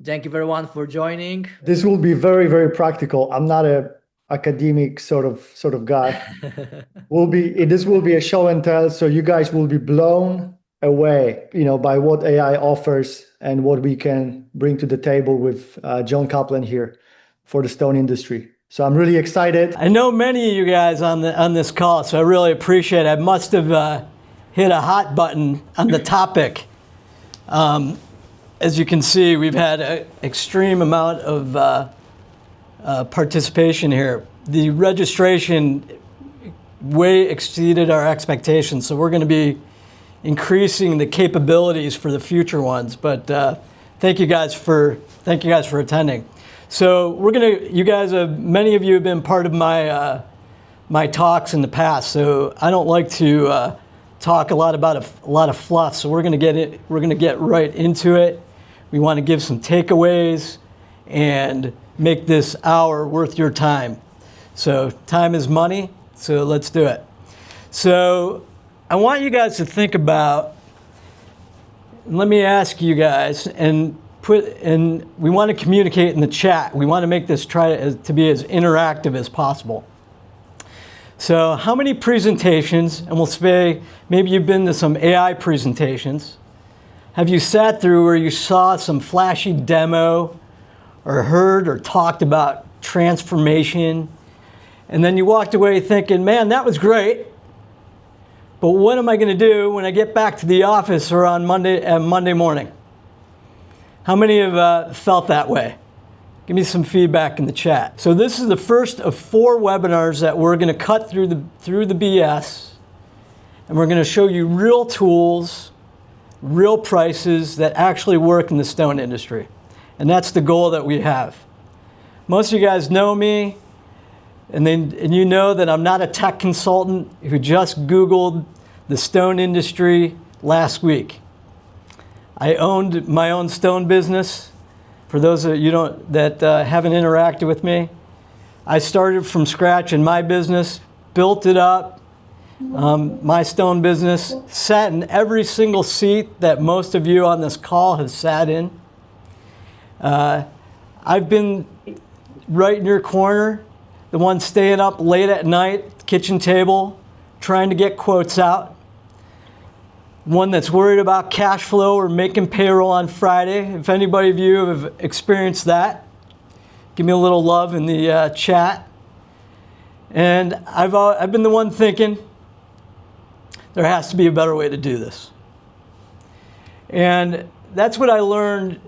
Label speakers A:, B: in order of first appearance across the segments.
A: Thank you everyone for joining.
B: This will be very, very practical. I'm not a academic sort of guy. This will be a show and tell, so you guys will be blown away, by what AI offers and what we can bring to the table with John Kaplan here for the stone industry. So I'm really excited.
C: I know many of you guys on this call, so I really appreciate it. I must have hit a hot button on the topic. As you can see, we've had an extreme amount of participation here. The registration way exceeded our expectations, so we're going to be increasing the capabilities for the future ones. But thank you guys for attending. So many of you have been part of my talks in the past. So I don't like to talk a lot about a lot of fluff. So we're going to get right into it. We want to give some takeaways and make this hour worth your time. So time is money, so let's do it. So I want you guys to think about, let me ask you guys, and we want to communicate in the chat. We want to make this to be as interactive as possible. So how many presentations, and we'll say maybe you've been to some AI presentations, have you sat through where you saw some flashy demo or heard or talked about transformation, and then you walked away thinking, man, that was great, but what am I going to do when I get back to the office or on Monday morning? How many have felt that way? Give me some feedback in the chat. So this is the first of 4 webinars that we're going to cut through the BS, and we're going to show you real tools, real prices that actually work in the stone industry. And that's the goal that we have. Most of you guys know me, and you know that I'm not a tech consultant who just Googled the stone industry last week. I owned my own stone business. For those of you that haven't interacted with me, I started from scratch in my business, built it up, my stone business, sat in every single seat that most of you on this call have sat in. I've been right in your corner, the one staying up late at night, kitchen table, trying to get quotes out. One that's worried about cash flow or making payroll on Friday. If anybody of you have experienced that, give me a little love in the chat. And I've been the one thinking, there has to be a better way to do this. And that's what I learned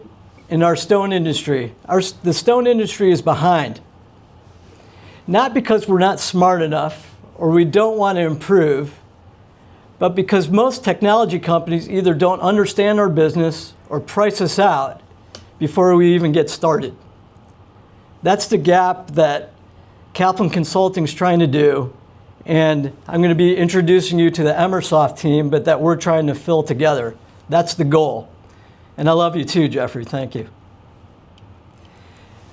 C: in our stone industry. The stone industry is behind. Not because we're not smart enough or we don't want to improve, but because most technology companies either don't understand our business or price us out before we even get started. That's the gap that Kaplan Consulting is trying to do. And I'm going to be introducing you to the Emersoft team, but that we're trying to fill together. That's the goal. And I love you too, Jeffrey. Thank you.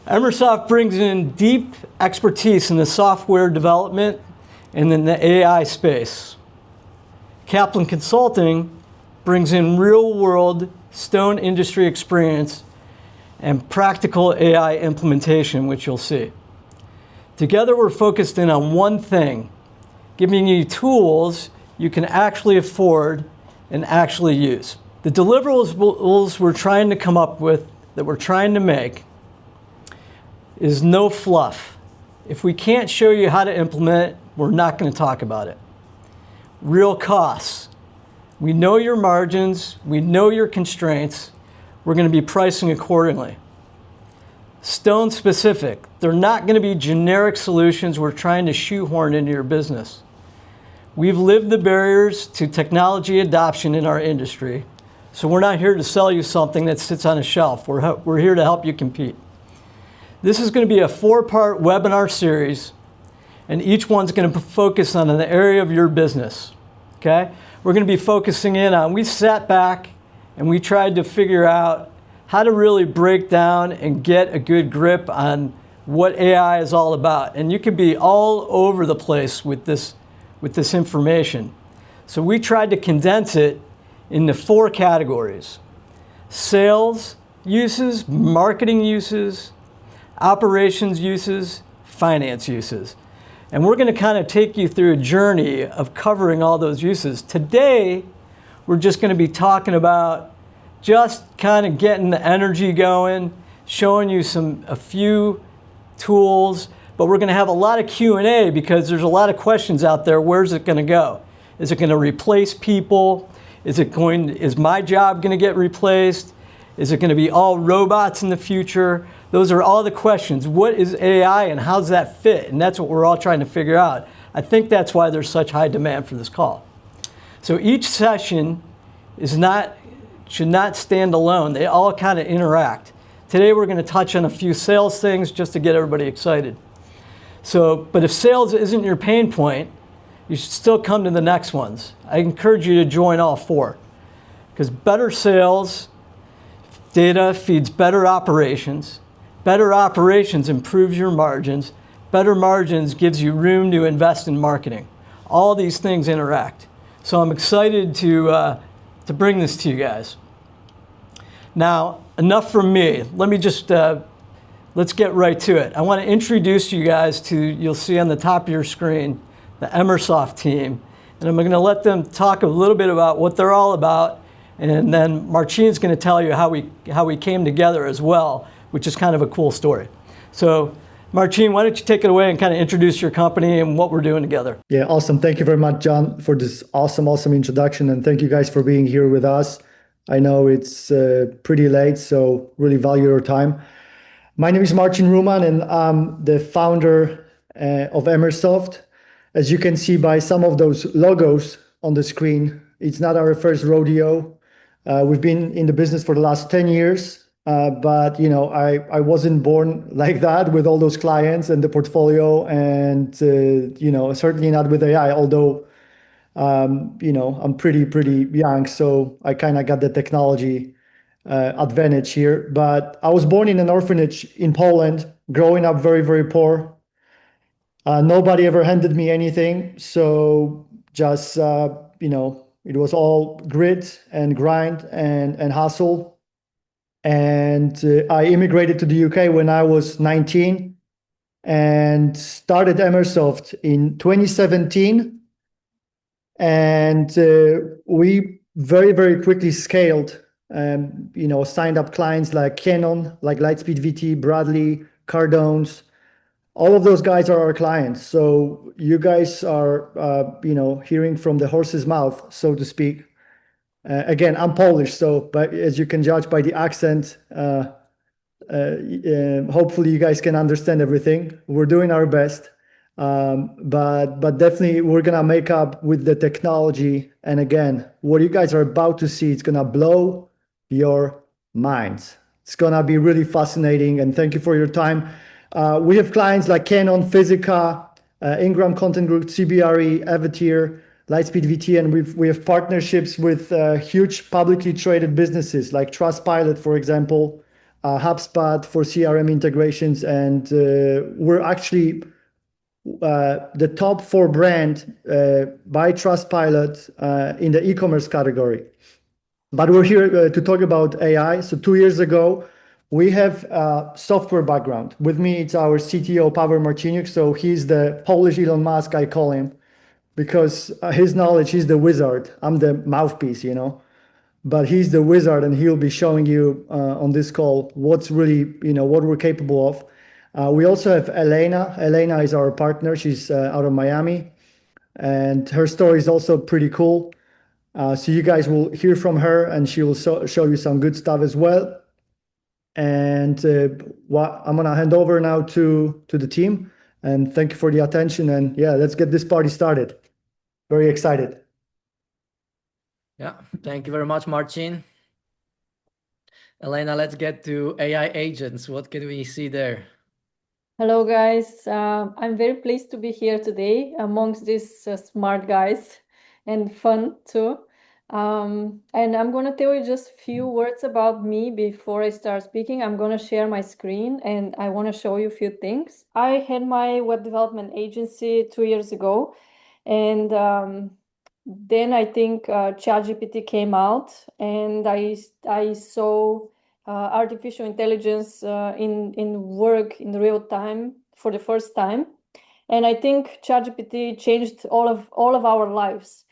C: Emersoft brings in deep expertise in the software development and in the AI space. Kaplan Consulting brings in real-world stone industry experience and practical AI implementation, which you'll see. Together, we're focused in on one thing, giving you tools you can actually afford and actually use. The deliverables we're trying to come up with, that we're trying to make, is no fluff. If we can't show you how to implement it, we're not going to talk about it. Real costs. We know your margins, we know your constraints, we're going to be pricing accordingly. Stone specific. They're not going to be generic solutions we're trying to shoehorn into your business. We've lived the barriers to technology adoption in our industry, so we're not here to sell you something that sits on a shelf. We're here to help you compete. This is going to be a 4-part webinar series, and each one's going to focus on an area of your business. Okay? We're going to be focusing in on, we sat back and we tried to figure out how to really break down and get a good grip on what AI is all about. And you could be all over the place with this information. So we tried to condense it into 4 categories: sales, uses, marketing uses, operations uses, finance uses. And we're going to kind of take you through a journey of covering all those uses. Today, we're just going to be talking about just kind of getting the energy going, showing you a few tools, but we're going to have a lot of Q&A because there's a lot of questions out there. Where's it going to go? Is it going to replace people? Is my job going to get replaced? Is it going to be all robots in the future? Those are all the questions. What is AI and how does that fit? And that's what we're all trying to figure out. I think that's why there's such high demand for this call. So each session should not stand alone. They all kind of interact. Today we're going to touch on a few sales things just to get everybody excited. But if sales isn't your pain point, you should still come to the next ones. I encourage you to join all four because better sales data feeds better operations. Better operations improves your margins. Better margins gives you room to invest in marketing. All these things interact. So I'm excited to bring this to you guys. Now, enough from me. Let me just, let's get right to it. I want to introduce you guys to, you'll see on the top of your screen, the Emersoft team. And I'm going to let them talk a little bit about what they're all about. And then Marcin's going to tell you how we came together as well, which is kind of a cool story. So Marcin, why don't you take it away and kind of introduce your company and what we're doing together?
B: Yeah, awesome. Thank you very much, John, for this awesome introduction. And thank you guys for being here with us. I know it's pretty late, so really value your time. My name is Marcin Ruman, and I'm the founder of Emersoft. As you can see by some of those logos on the screen, it's not our first rodeo. We've been in the business for the last 10 years, but I wasn't born like that with all those clients and the portfolio, and certainly not with AI. Although I'm pretty young, so I kind of got the technology advantage here. But I was born in an orphanage in Poland, growing up very poor. Nobody ever handed me anything, so just it was all grit and grind and hustle. And I immigrated to the UK when I was 19 and started Emersoft in 2017. And we very quickly scaled, signed up clients like Canon, like Lightspeed VT, Bradley, Cardone's. All of those guys are our clients. So you guys are, hearing from the horse's mouth, so to speak. Again, I'm Polish, but as you can judge by the accent, hopefully you guys can understand everything. We're doing our best, but definitely we're gonna make up with the technology. And again, what you guys are about to see, it's gonna blow your minds. It's gonna be really fascinating. And thank you for your time. We have clients like Canon, Physica, Ingram Content Group, CBRE, Avatir, Lightspeed VT, and we have partnerships with huge publicly traded businesses like Trustpilot, for example, HubSpot for CRM integrations, and we're actually the top 4 brand by Trustpilot in the e-commerce category. But we're here to talk about AI. So 2 years ago, we have a software background. With me, it's our CTO, Paweł Marciniuk. So he's the Polish Elon Musk, I call him, because his knowledge, he's the wizard. I'm the mouthpiece, but he's the wizard, and he'll be showing you on this call what's really, what we're capable of. We also have Elena. Elena is our partner. She's out of Miami, and her story is also pretty cool. So you guys will hear from her, and she will show you some good stuff as well. And I'm gonna hand over now to the team, and thank you for the attention. And yeah, let's get this party started. Very excited.
A: Yeah, thank you very much, Marcin. Elena, let's get to AI agents. What can we see there?
D: Hello, guys. I'm very pleased to be here today amongst these smart guys and fun too. And I'm going to tell you just a few words about me before I start speaking. I'm going to share my screen and I want to show you a few things. I had my web development agency 2 years ago, and then I think ChatGPT came out, and I saw artificial intelligence in work in real time for the first time. And I think ChatGPT changed all of our lives.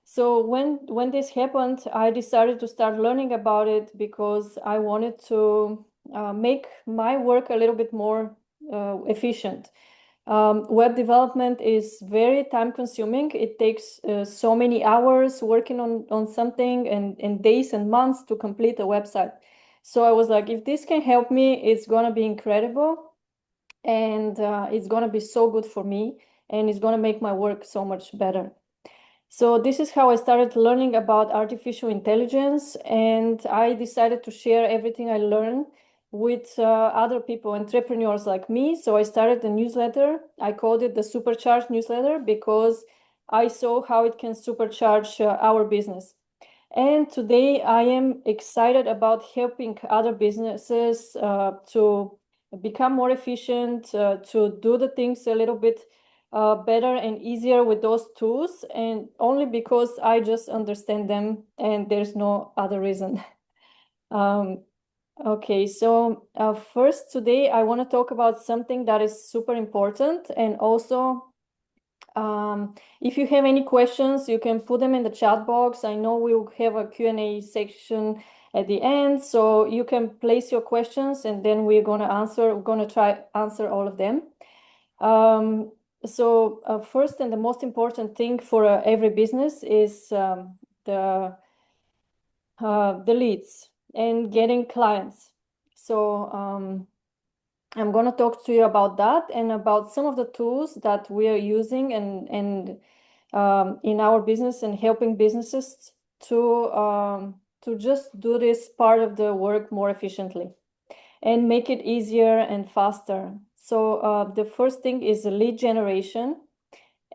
D: So when this happened, I decided to start learning about it because I wanted to make my work a little bit more efficient. Web development is very time consuming. It takes so many hours working on something and days and months to complete a website. So I was like, if this can help me, it's gonna be incredible. And it's gonna be so good for me, and it's gonna make my work so much better. So this is how I started learning about artificial intelligence, and I decided to share everything I learned with other people, entrepreneurs like me. So I started a newsletter. I called it the Supercharge newsletter because I saw how it can supercharge our business. And today I am excited about helping other businesses to become more efficient, to do the things a little bit better and easier with those tools, and only because I just understand them and there's no other reason. Okay, so first today I want to talk about something that is super important, and also if you have any questions, you can put them in the chat box. I know we'll have a Q&A section at the end, so you can place your questions and then we're going to try answer all of them. So first and the most important thing for every business is the leads and getting clients. So I'm going to talk to you about that and about some of the tools that we are using and in our business and helping businesses to just do this part of the work more efficiently and make it easier and faster. So the first thing is lead generation,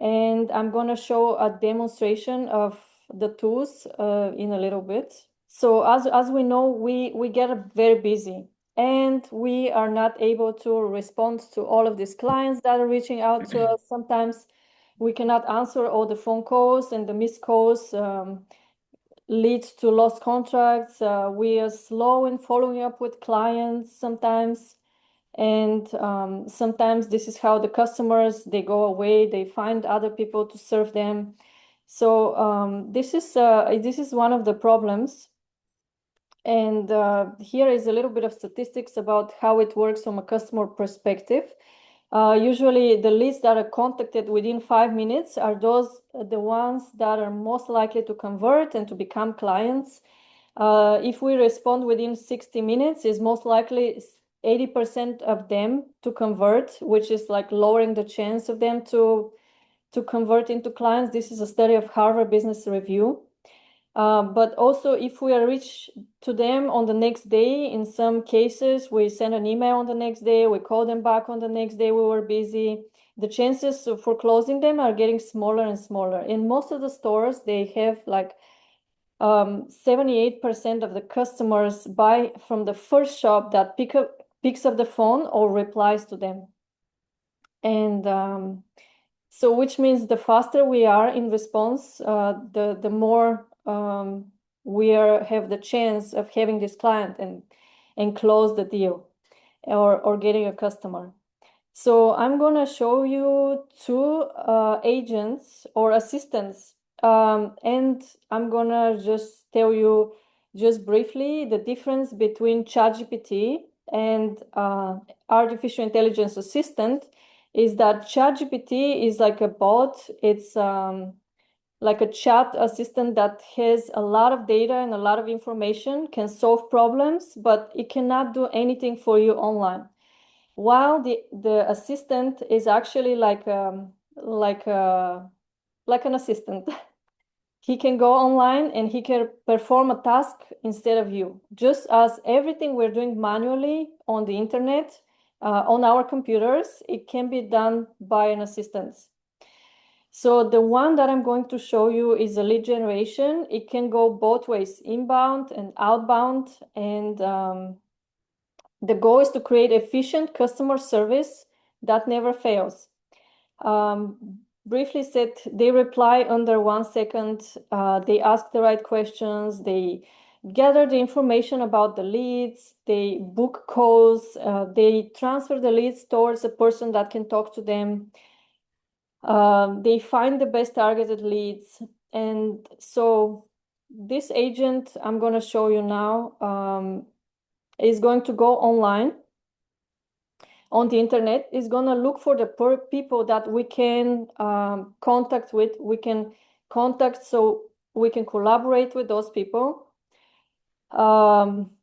D: and I'm going to show a demonstration of the tools in a little bit. So as we know, we get very busy, and we are not able to respond to all of these clients that are reaching out to us. Sometimes we cannot answer all the phone calls, and the missed calls leads to lost contracts. We are slow in following up with clients sometimes. And sometimes this is how the customers, they go away, they find other people to serve them. So this is one of the problems. And here is a little bit of statistics about how it works from a customer perspective. Usually the leads that are contacted within 5 minutes are the ones that are most likely to convert and to become clients. If we respond within 60 minutes, is most likely 80% of them to convert, which is like lowering the chance of them to convert into clients. This is a study of Harvard Business Review. But also, if we reach to them on the next day, in some cases, we send an email on the next day, we call them back on the next day, we were busy. The chances for closing them are getting smaller and smaller. In most of the stores, they have like 78% of the customers buy from the first shop that picks up the phone or replies to them. And so which means the faster we are in response, the more we have the chance of having this client and close the deal or getting a customer. So I'm going to show you two agents or assistants, and I'm going to just tell you just briefly the difference between ChatGPT and artificial intelligence assistant is that ChatGPT is like a bot. It's like a chat assistant that has a lot of data and a lot of information, can solve problems, but it cannot do anything for you online. While the assistant is actually like an assistant. He can go online and he can perform a task instead of you. Just as everything we're doing manually on the internet, on our computers, it can be done by an assistant. So the one that I'm going to show you is a lead generation. It can go both ways, inbound and outbound. And the goal is to create efficient customer service that never fails. Briefly said, they reply under 1 second. They ask the right questions. They gather the information about the leads, they book calls, they transfer the leads towards a person that can talk to them. They find the best targeted leads. And so this agent I'm going to show you now is going to go online on the internet, is going to look for the people that we can contact with. We can contact so we can collaborate with those people.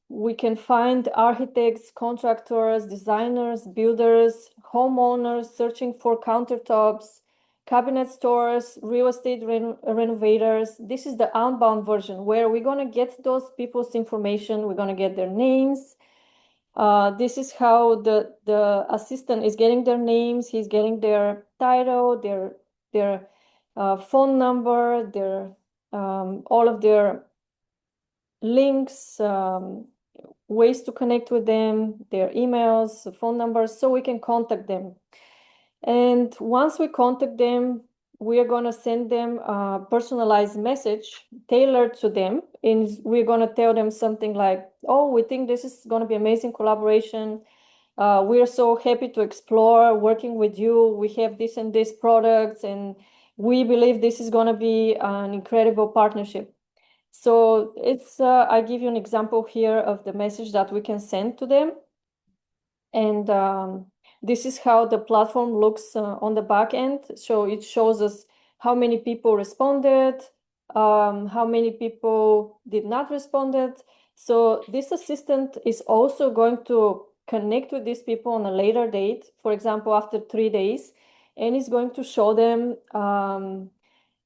D: We can find architects, contractors, designers, builders, homeowners searching for countertops, cabinet stores, real estate renovators. This is the outbound version where we're going to get those people's information. We're going to get their names. This is how the assistant is getting their names. He's getting their title, their phone number, their all of their links, ways to connect with them, their emails, phone numbers, so we can contact them. And once we contact them, we are going to send them a personalized message tailored to them. And we're going to tell them something like, oh, we think this is going to be amazing collaboration. We are so happy to explore working with you. We have this and this products, and we believe this is going to be an incredible partnership. So it's, I give you an example here of the message that we can send to them. And this is how the platform looks on the back end. So it shows us how many people responded, how many people did not responded. So this assistant is also going to connect with these people on a later date, for example, after 3 days, and is going to show them,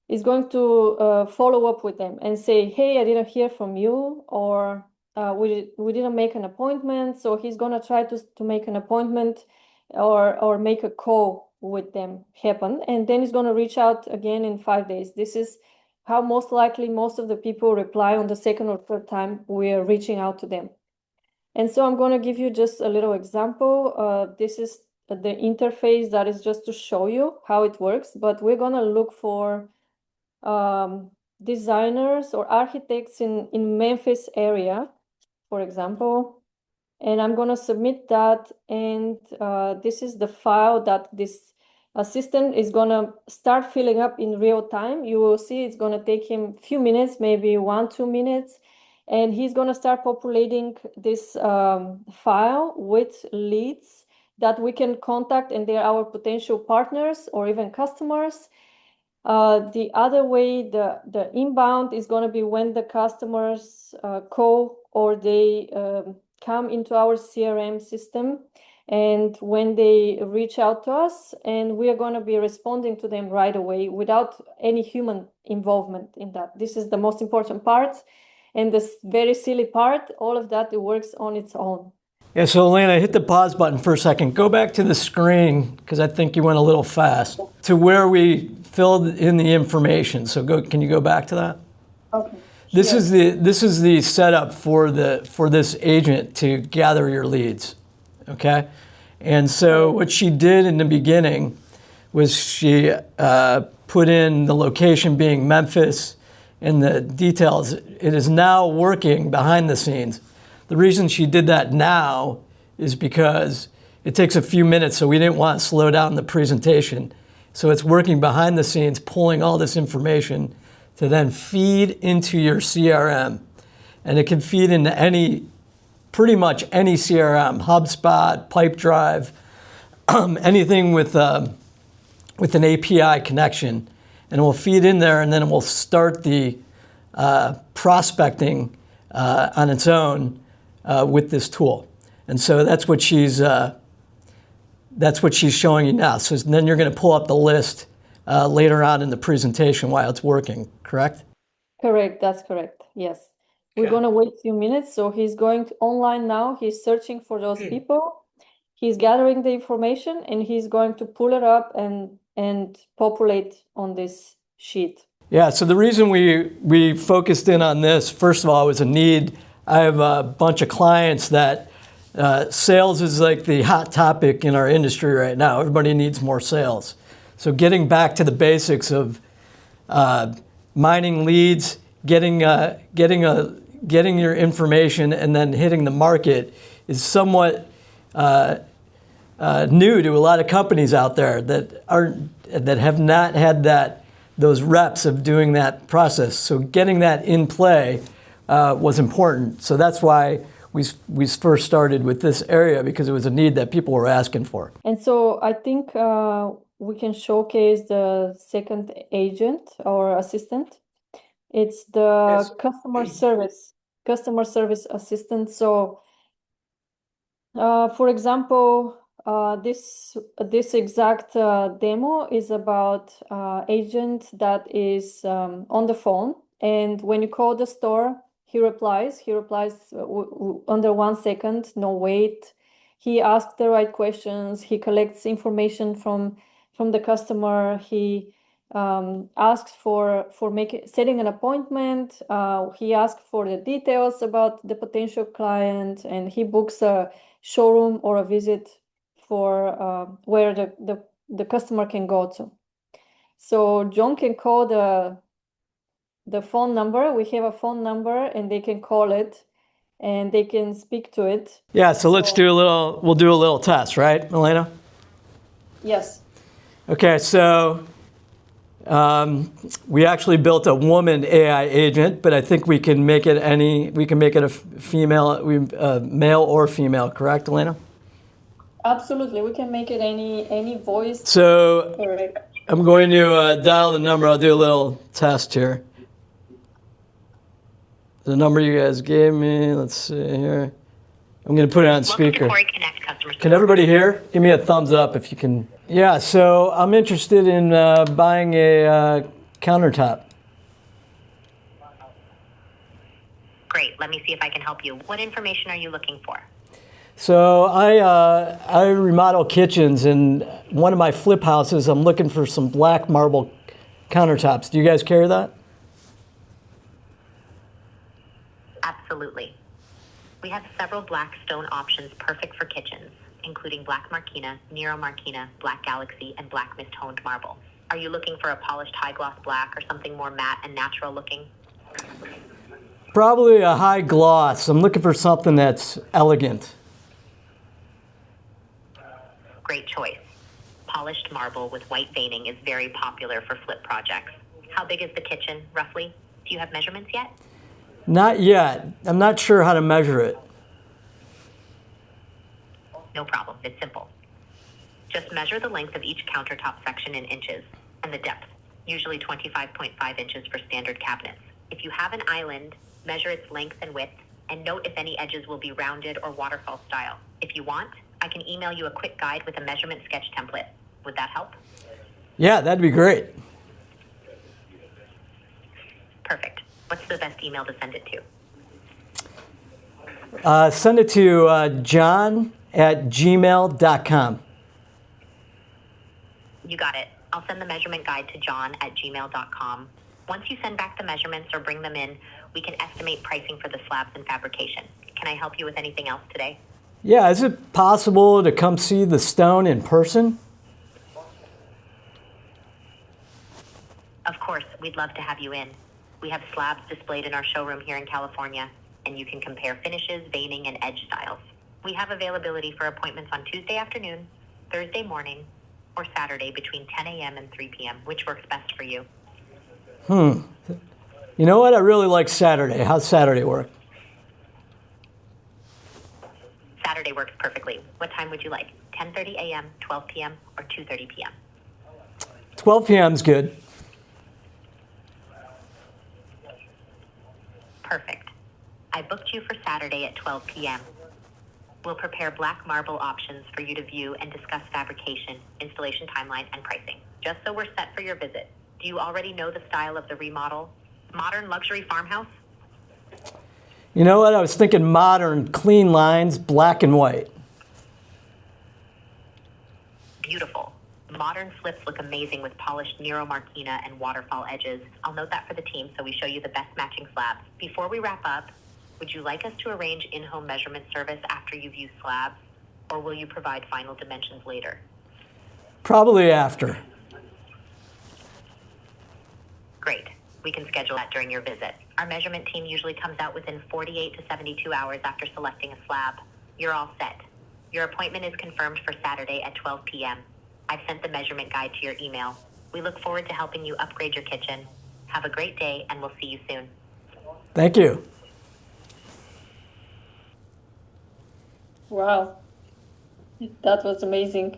D: is going to follow up with them and say, hey, I didn't hear from you, or we didn't make an appointment. So he's going to try to make an appointment or make a call with them happen. And then he's going to reach out again in 5 days. This is how most likely most of the people reply on the second or third time we're reaching out to them. And so I'm going to give you just a little example. This is the interface that is just to show you how it works. But we're going to look for designers or architects in Memphis area, for example. And I'm going to submit that. And this is the file that this assistant is going to start filling up in real time. You will see it's going to take him a few minutes, maybe 1-2 minutes. And he's going to start populating this file with leads that we can contact, and they're our potential partners or even customers. The other way, the inbound is going to be when the customers call or they come into our CRM system, and when they reach out to us, and we are going to be responding to them right away without any human involvement in that. This is the most important part. And this very silly part, all of that, it works on its own.
C: Yeah, so Elena, hit the pause button for a second. Go back to the screen, because I think you went a little fast, to where we filled in the information. So can you go back to that?
D: Okay.
C: This is the setup for this agent to gather your leads, okay? And so what she did in the beginning was she put in the location being Memphis and the details. It is now working behind the scenes. The reason she did that now is because it takes a few minutes, so we didn't want to slow down the presentation. So it's working behind the scenes, pulling all this information to then feed into your CRM. And it can feed into pretty much any CRM, HubSpot, Pipedrive, anything with an API connection. And it will feed in there, and then it will start the prospecting on its own with this tool. And so that's what she's showing you now. So then you're going to pull up the list later on in the presentation while it's working, correct?
D: Correct, that's correct, yes. We're going to wait a few minutes. So he's going online now. He's searching for those people. He's gathering the information, and he's going to pull it up and populate on this sheet.
C: Yeah, so the reason we focused in on this, first of all, was a need. I have a bunch of clients that sales is like the hot topic in our industry right now. Everybody needs more sales. So getting back to the basics of mining leads, getting getting your information and then hitting the market is somewhat new to a lot of companies out there that have not had those reps of doing that process. So getting that in play was important. So that's why we first started with this area, because it was a need that people were asking for.
D: And so I think we can showcase the second agent or assistant. It's the customer service assistant. So, for example, this exact demo is about agent that is on the phone, and when you call the store, he replies under 1 second, no wait. He asks the right questions. He collects information from the customer. He asks for setting an appointment. He asks for the details about the potential client, and he books a showroom or a visit for where the customer can go to. So John can call the phone number. We have a phone number, and they can call it, and they can speak to it.
C: Yeah, so we'll do a little test, right, Milena?
D: Yes.
C: Okay, so we actually built a woman AI agent, but I think we can make it a female, male or female, correct, Elena?
D: Absolutely, we can make it any voice.
C: So
D: Correct.
C: I'm going to dial the number. I'll do a little test here. The number you guys gave me, let's see here. I'm going to put it on speaker. Can everybody hear? Give me a thumbs up if you can. Yeah, so I'm interested in buying a countertop.
E: Great, let me see if I can help you. What information are you looking for?
C: So I remodel kitchens, and one of my flip houses, I'm looking for some black marble countertops. Do you guys carry that?
E: Absolutely. We have several black stone options perfect for kitchens, including black Marquina, Nero Marquina, black Galaxy, and black mist-toned marble. Are you looking for a polished high gloss black or something more matte and natural looking?
C: Probably a high gloss. I'm looking for something that's elegant.
E: Great choice. Polished marble with white veining is very popular for flip projects. How big is the kitchen, roughly? Do you have measurements yet?
C: Not yet. I'm not sure how to measure it.
E: No problem, it's simple. Just measure the length of each countertop section in inches and the depth, usually 25.5 inches for standard cabinets. If you have an island, measure its length and width, and note if any edges will be rounded or waterfall style. If you want, I can email you a quick guide with a measurement sketch template. Would that help?
C: Yeah, that'd be great.
E: Perfect. What's the best email to send it to?
C: Send it to john@gmail.com.
E: You got it. I'll send the measurement guide to john@gmail.com. Once you send back the measurements or bring them in, we can estimate pricing for the slabs and fabrication. Can I help you with anything else today?
C: Yeah, is it possible to come see the stone in person?
E: Of course, we'd love to have you in. We have slabs displayed in our showroom here in California, and you can compare finishes, veining, and edge styles. We have availability for appointments on Tuesday afternoon, Thursday morning, or Saturday between 10 a.m. and 3 p.m. Which works best for you?
C: You know what? I really like Saturday. How's Saturday work?
E: Saturday works perfectly. What time would you like? 10:30 a.m., 12 p.m., or 2:30 p.m.?
C: 12 p.m. is good.
E: Perfect. I booked you for Saturday at 12 p.m. We'll prepare black marble options for you to view and discuss fabrication, installation timeline, and pricing. Just so we're set for your visit, do you already know the style of the remodel? Modern luxury farmhouse?
C: You know what? I was thinking modern, clean lines, black and white.
E: Beautiful. Modern flips look amazing with polished Nero Marquina and waterfall edges. I'll note that for the team so we show you the best matching slabs. Before we wrap up, would you like us to arrange in-home measurement service after you view slabs, or will you provide final dimensions later?
C: Probably after.
E: Great. We can schedule that during your visit. Our measurement team usually comes out within 48 to 72 hours after selecting a slab. You're all set. Your appointment is confirmed for Saturday at 12 p.m. I've sent the measurement guide to your email. We look forward to helping you upgrade your kitchen. Have a great day, and we'll see you soon.
C: Thank you.
D: Wow, that was amazing.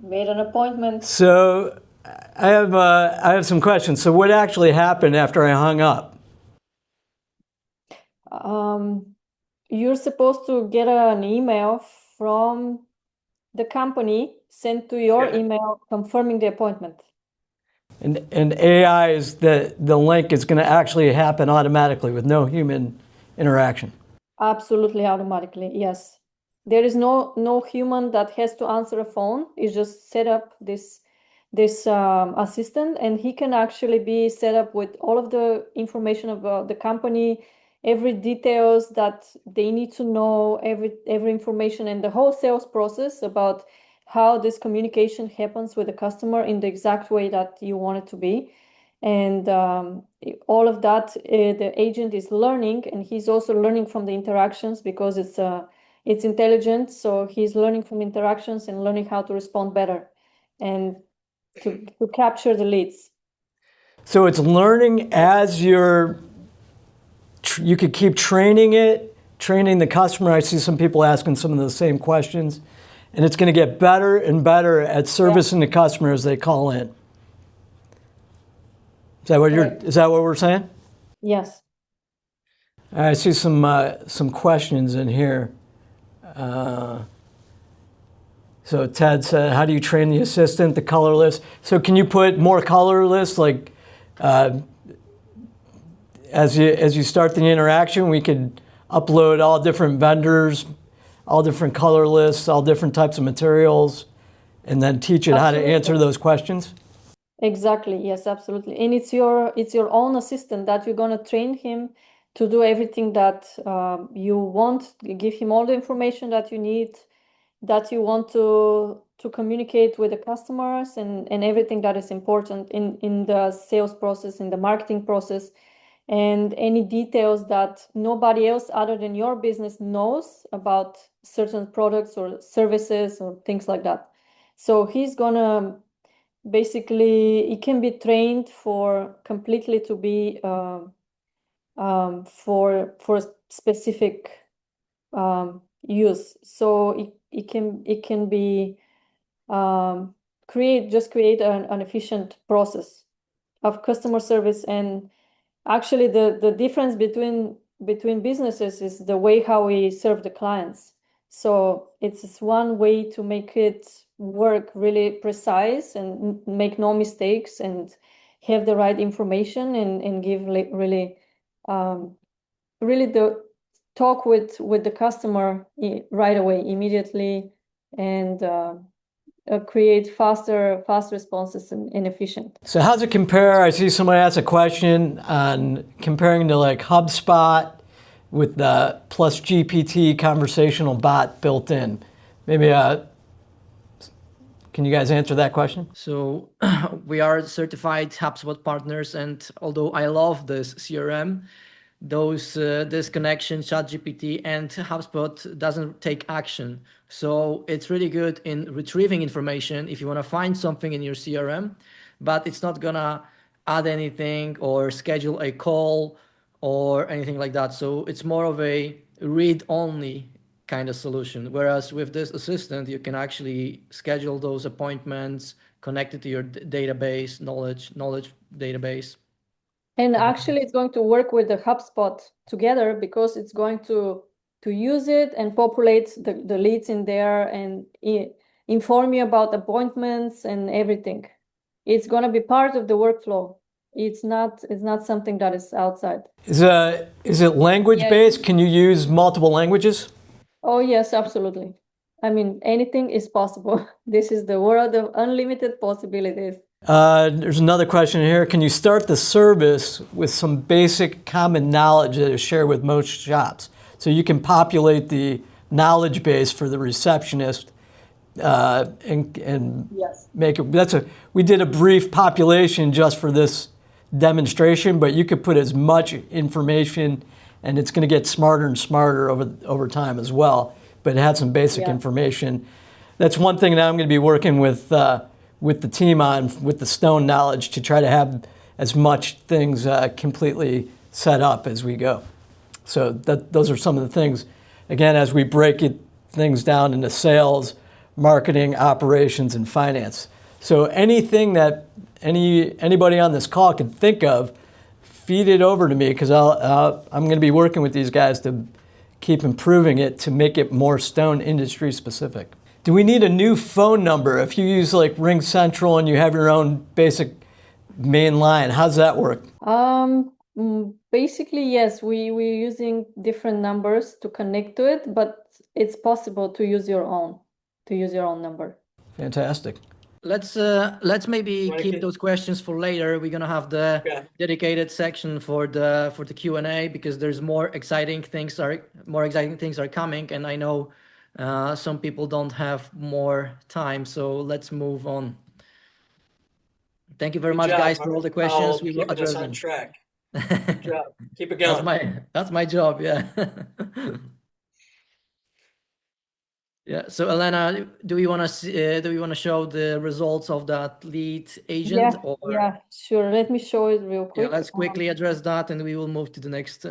D: Made an appointment.
C: So I have some questions. So what actually happened after I hung up?
D: You're supposed to get an email from the company sent to your email confirming the appointment.
C: And AI is the link is going to actually happen automatically with no human interaction.
D: Absolutely automatically, yes. There is no human that has to answer a phone. It's just set up this assistant, and he can actually be set up with all of the information about the company, every details that they need to know, every information, and the whole sales process about how this communication happens with the customer in the exact way that you want it to be. And all of that, the agent is learning, and he's also learning from the interactions because it's intelligent. So he's learning from interactions and learning how to respond better and to capture the leads.
C: So it's learning as you could keep training it, training the customer. I see some people asking some of the same questions, and it's going to get better and better at servicing the customer as they call in. Is that what we're saying?
D: Yes.
C: I see some questions in here. So Ted said, how do you train the assistant, the color list? So can you put more color lists, like as you start the interaction, we could upload all different vendors, all different color lists, all different types of materials, and then teach it how to answer those questions?
D: Exactly. Yes, absolutely. And it's your own assistant that you're going to train him to do everything that you want. You give him all the information that you need, that you want to communicate with the customers, and everything that is important in the sales process, in the marketing process, and any details that nobody else other than your business knows about certain products or services or things like that. So he's gonna basically, it can be trained for completely to be for specific use. So it can be create an efficient process of customer service. And actually the difference between businesses is the way how we serve the clients. So it's one way to make it work really precise and make no mistakes and have the right information and give really the talk with the customer right away, immediately, and create faster responses and efficient.
C: So how's it compare? I see somebody ask a question on comparing to like HubSpot with the plus GPT conversational bot built in. Maybe can you guys answer that question?
A: So we are certified HubSpot partners, and although I love this CRM, this connection, ChatGPT and HubSpot doesn't take action. So it's really good in retrieving information if you want to find something in your CRM, but it's not gonna add anything or schedule a call or anything like that. So it's more of a read-only kind of solution. Whereas with this assistant, you can actually schedule those appointments, connect it to your database, knowledge database.
D: And actually, it's going to work with the HubSpot together because it's going to use it and populate the leads in there and inform you about appointments and everything. It's going to be part of the workflow. It's not something that is outside.
C: Is it language based? Can you use multiple languages?
D: Oh yes, absolutely. I mean, anything is possible. This is the world of unlimited possibilities.
C: There's another question here. Can you start the service with some basic common knowledge that is shared with most shops? So you can populate the knowledge base for the receptionist and
D: Yes.
C: make it. We did a brief population just for this demonstration, but you could put as much information, and it's going to get smarter and smarter over time as well. But it had some basic information. That's one thing that I'm going to be working with the team on, with the Stone knowledge, to try to have as much things completely set up as we go. So those are some of the things, again, as we break things down into sales, marketing, operations, and finance. So anything that anybody on this call can think of, feed it over to me, because I'm going to be working with these guys to keep improving it to make it more Stone industry specific. Do we need a new phone number? If you use like Ring Central and you have your own basic main line, how does that work?
D: Basically, yes, we're using different numbers to connect to it, but it's possible to use your own number.
C: Fantastic.
A: Let's maybe keep those questions for later. We're gonna have the dedicated section for the Q&A, because there's more exciting things are coming, and I know some people don't have more time, so let's move on. Thank you very much, guys, for all the questions. We will address them.
C: Track. Good job. Keep it going.
A: That's my job, yeah. Yeah. So Elena, do we want to show the results of that lead agent?
D: Yeah, sure. Let me show it real quick.
A: Yeah, let's quickly address that, and we will move to the next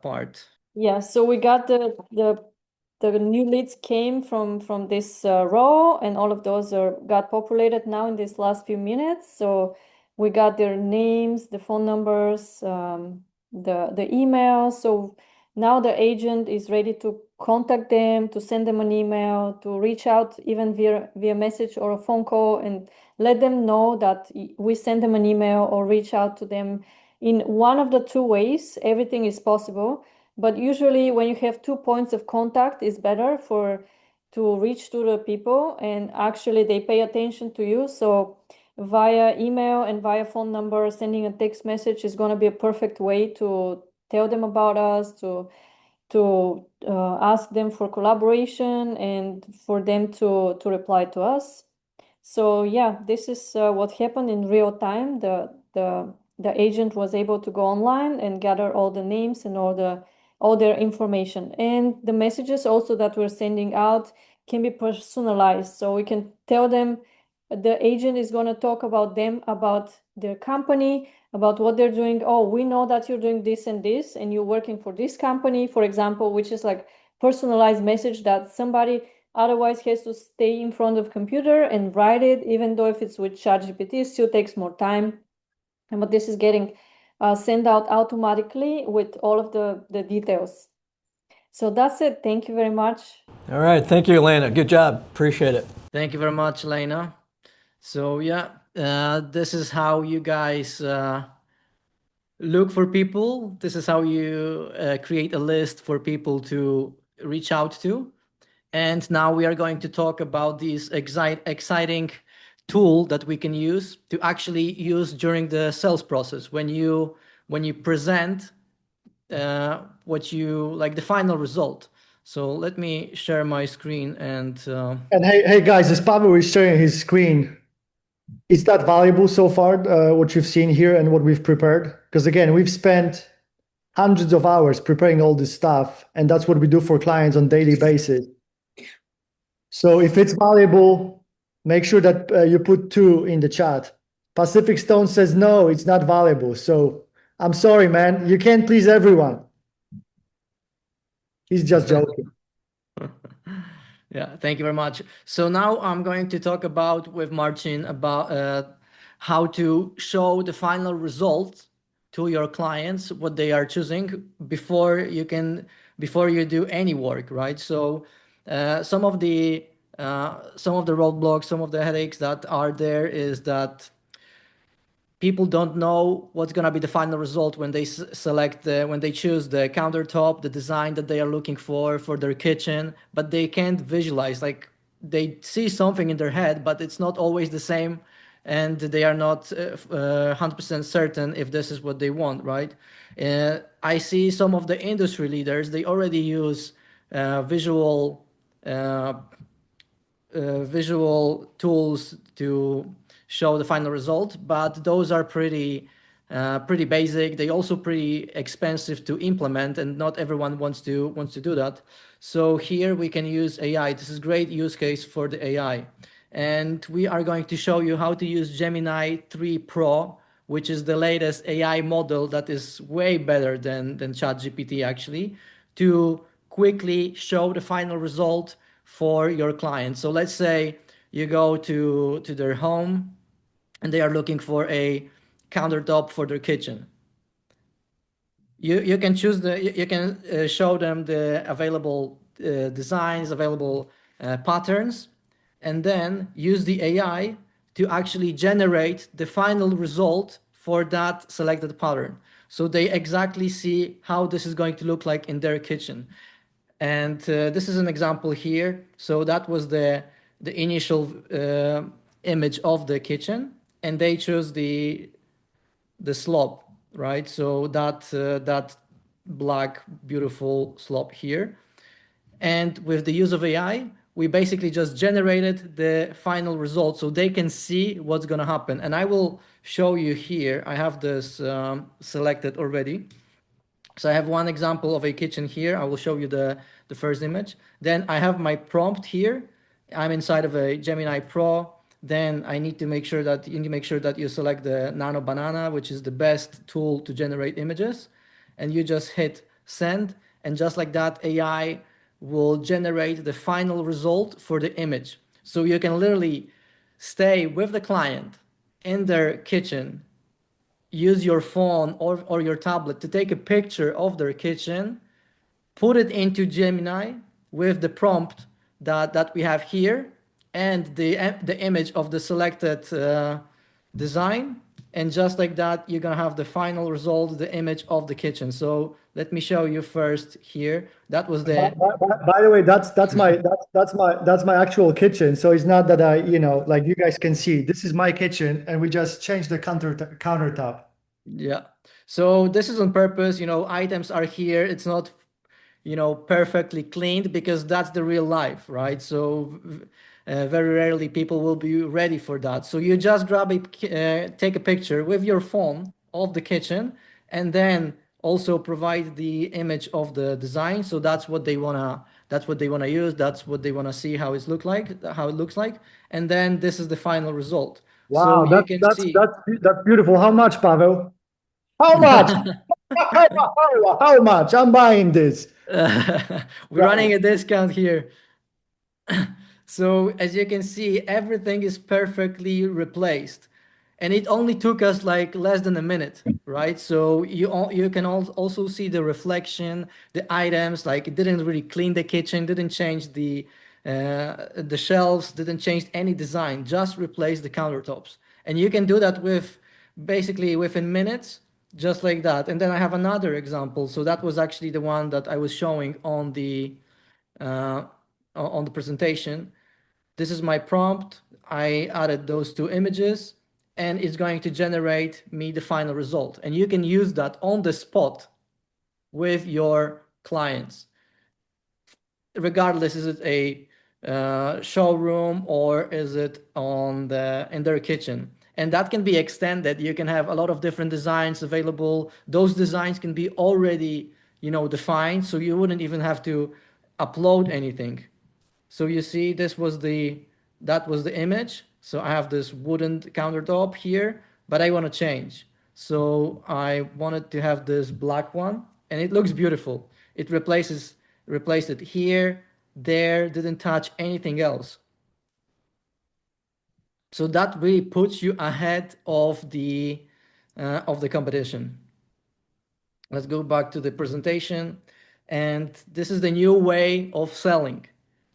A: part.
D: Yeah, so we got the new leads came from this row, and all of those got populated now in these last few minutes. So we got their names, the phone numbers, the email. So now the agent is ready to contact them, to send them an email, to reach out even via message or a phone call, and let them know that we send them an email or reach out to them in one of the two ways. Everything is possible. But usually when you have 2 points of contact, it's better to reach to the people, and actually they pay attention to you. So via email and via phone number, sending a text message is going to be a perfect way to tell them about us, to ask them for collaboration, and for them to reply to us. So yeah, this is what happened in real time. The agent was able to go online and gather all the names and all their information. And the messages also that we're sending out can be personalized. So we can tell them, the agent is going to talk about them, about their company, about what they're doing. Oh, we know that you're doing this and this, and you're working for this company, for example, which is like personalized message that somebody otherwise has to stay in front of computer and write it, even though if it's with ChatGPT, it still takes more time. But this is getting sent out automatically with all of the details. So that's it. Thank you very much.
C: All right. Thank you, Elena. Good job. Appreciate it.
A: Thank you very much, Elena. So yeah, this is how you guys look for people. This is how you create a list for people to reach out to. And now we are going to talk about this exciting tool that we can use to actually use during the sales process when you present what you like, the final result. So let me share my screen and
B: hey guys, as Pavel is sharing his screen, is that valuable so far, what you've seen here and what we've prepared? Because again, we've spent hundreds of hours preparing all this stuff, and that's what we do for clients on a daily basis. So if it's valuable, make sure that you put 2 in the chat. Pacific Stone says no, it's not valuable. So I'm sorry, man, you can't please everyone. He's just joking.
A: Yeah, thank you very much. So now I'm going to talk with Marcin about how to show the final result to your clients, what they are choosing before you do any work, right? So some of the roadblocks, some of the headaches that are there is that people don't know what's going to be the final result when they when they choose the countertop, the design that they are looking for their kitchen, but they can't visualize. Like, they see something in their head, but it's not always the same, and they are not 100% certain if this is what they want, right? I see some of the industry leaders, they already use visual tools to show the final result, but those are pretty pretty basic. They also pretty expensive to implement, and not everyone wants to do that. So here we can use AI. This is great use case for the AI. And we are going to show you how to use Gemini 3 Pro, which is the latest AI model that is way better than ChatGPT actually, to quickly show the final result for your client. So let's say you go to their home and they are looking for a countertop for their kitchen. You can choose you can show them the available designs, available patterns, and then use the AI to actually generate the final result for that selected pattern. So they exactly see how this is going to look like in their kitchen. And this is an example here. So that was the initial image of the kitchen, and they chose the slope, right? So that black beautiful slope here. And with the use of AI, we basically just generated the final result so they can see what's going to happen. And I will show you here. I have this selected already. So I have one example of a kitchen here. I will show you the first image. Then I have my prompt here. I'm inside of a Gemini Pro. Then I need to make sure that you select the Nano Banana, which is the best tool to generate images. And you just hit send. And just like that, AI will generate the final result for the image. So you can literally stay with the client in their kitchen, use your phone or your tablet to take a picture of their kitchen, put it into Gemini with the prompt that we have here and the image of the selected design. And just like that, you're gonna have the final result, the image of the kitchen. So let me show you first here. That was the
B: By the way, that's my actual kitchen. So it's not that like you guys can see, this is my kitchen, and we just changed the countertop.
A: yeah. So this is on purpose. Items are here. It's not perfectly cleaned because that's the real life, right? So very rarely people will be ready for that. So you just take a picture with your phone of the kitchen, and then also provide the image of the design. So that's what they wanna use. That's what they wanna see how it looks like, and then this is the final result. So
B: Wow,
A: you
B: that's
A: can
B: that's
A: see.
B: that's beautiful. How much, Pavel? How much? How much? I'm buying this.
A: We're running a discount here. So as you can see, everything is perfectly replaced. And it only took us like less than a minute, right? So you can also see the reflection, the items, like it didn't really clean the kitchen, didn't change the shelves, didn't change any design, just replace the countertops. And you can do that with basically within minutes, just like that. And then I have another example. So that was actually the one that I was showing uh, on the presentation. This is my prompt. I added those two images, and it's going to generate me the final result. And you can use that on the spot with your clients. Regardless, is it a showroom or is it in their kitchen? And that can be extended. You can have a lot of different designs available. Those designs can be already, defined, so you wouldn't even have to upload anything. So you see, that was the image. So I have this wooden countertop here, but I want to change. So I wanted to have this black one, and it looks beautiful. It replaced it here, there, didn't touch anything else. So that really puts you ahead of the competition. Let's go back to the presentation. And this is the new way of selling.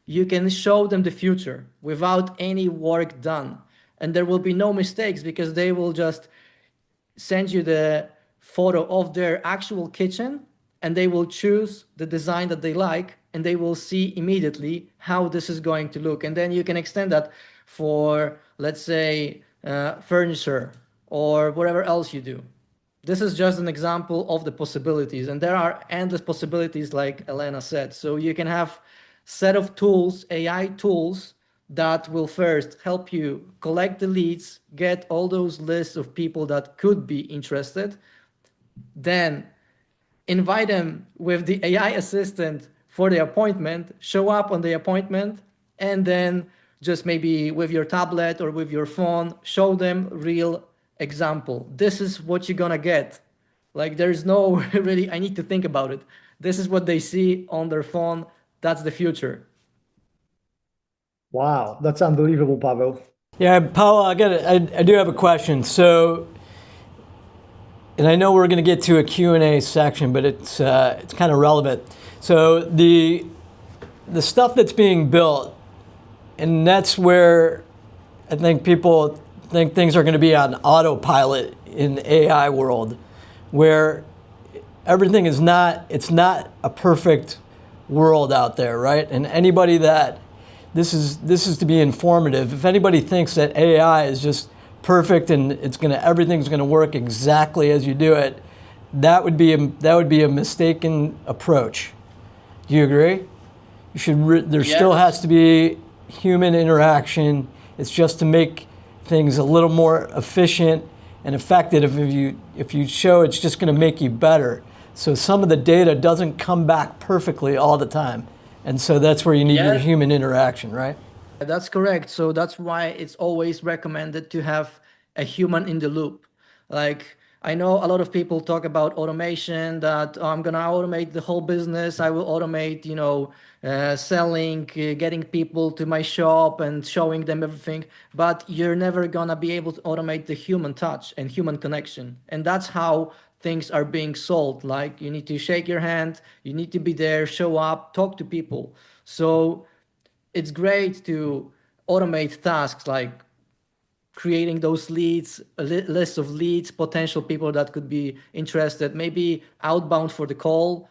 A: You can show them the future without any work done. And there will be no mistakes because they will just send you the photo of their actual kitchen, and they will choose the design that they like, and they will see immediately how this is going to look. And then you can extend that for, let's say, furniture or whatever else you do. This is just an example of the possibilities, and there are endless possibilities, like Elena said. So you can have set of tools, AI tools, that will first help you collect the leads, get all those lists of people that could be interested, then invite them with the AI assistant for the appointment, show up on the appointment, and then just maybe with your tablet or with your phone, show them real example. This is what you're gonna get. Like there's no really, I need to think about it. This is what they see on their phone. That's the future.
B: Wow, that's unbelievable, Pavel.
C: Yeah, Paolo, I do have a question. So, and I know we're going to get to a Q&A section, but it's kind of relevant. So the stuff that's being built, and that's where I think people think things are going to be on autopilot in the AI world, where everything is not, it's not a perfect world out there, right? And anybody that, this is to be informative. If anybody thinks that AI is just perfect and everything's gonna work exactly as you do it, that would be a mistaken approach. Do you agree? You should. There still has to be human interaction. It's just to make things a little more efficient and effective. If you show it's just going to make you better. So some of the data doesn't come back perfectly all the time, and so that's where you need your human interaction, right?
A: That's correct. So that's why it's always recommended to have a human in the loop. Like I know a lot of people talk about automation, that I'm gonna automate the whole business. I will automate, selling, getting people to my shop and showing them everything. But you're never gonna be able to automate the human touch and human connection. And that's how things are being sold. Like you need to shake your hand, you need to be there, show up, talk to people. So it's great to automate tasks like creating those leads, a list of leads, potential people that could be interested, maybe outbound for the call,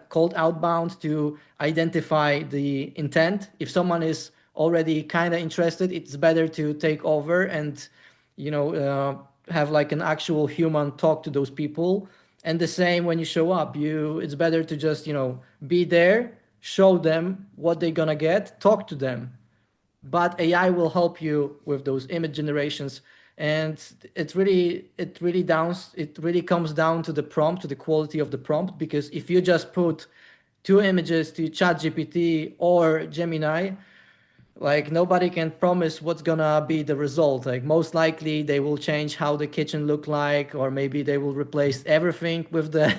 A: called outbound to identify the intent. If someone is already kind of interested, it's better to take over and, have like an actual human talk to those people. And the same when you show up, it's better to just, be there, show them what they're gonna get, talk to them. But AI will help you with those image generations, and it really comes down to the prompt, to the quality of the prompt. Because if you just put two images to ChatGPT or Gemini, like nobody can promise what's gonna be the result. Like most likely they will change how the kitchen look like, or maybe they will replace everything with the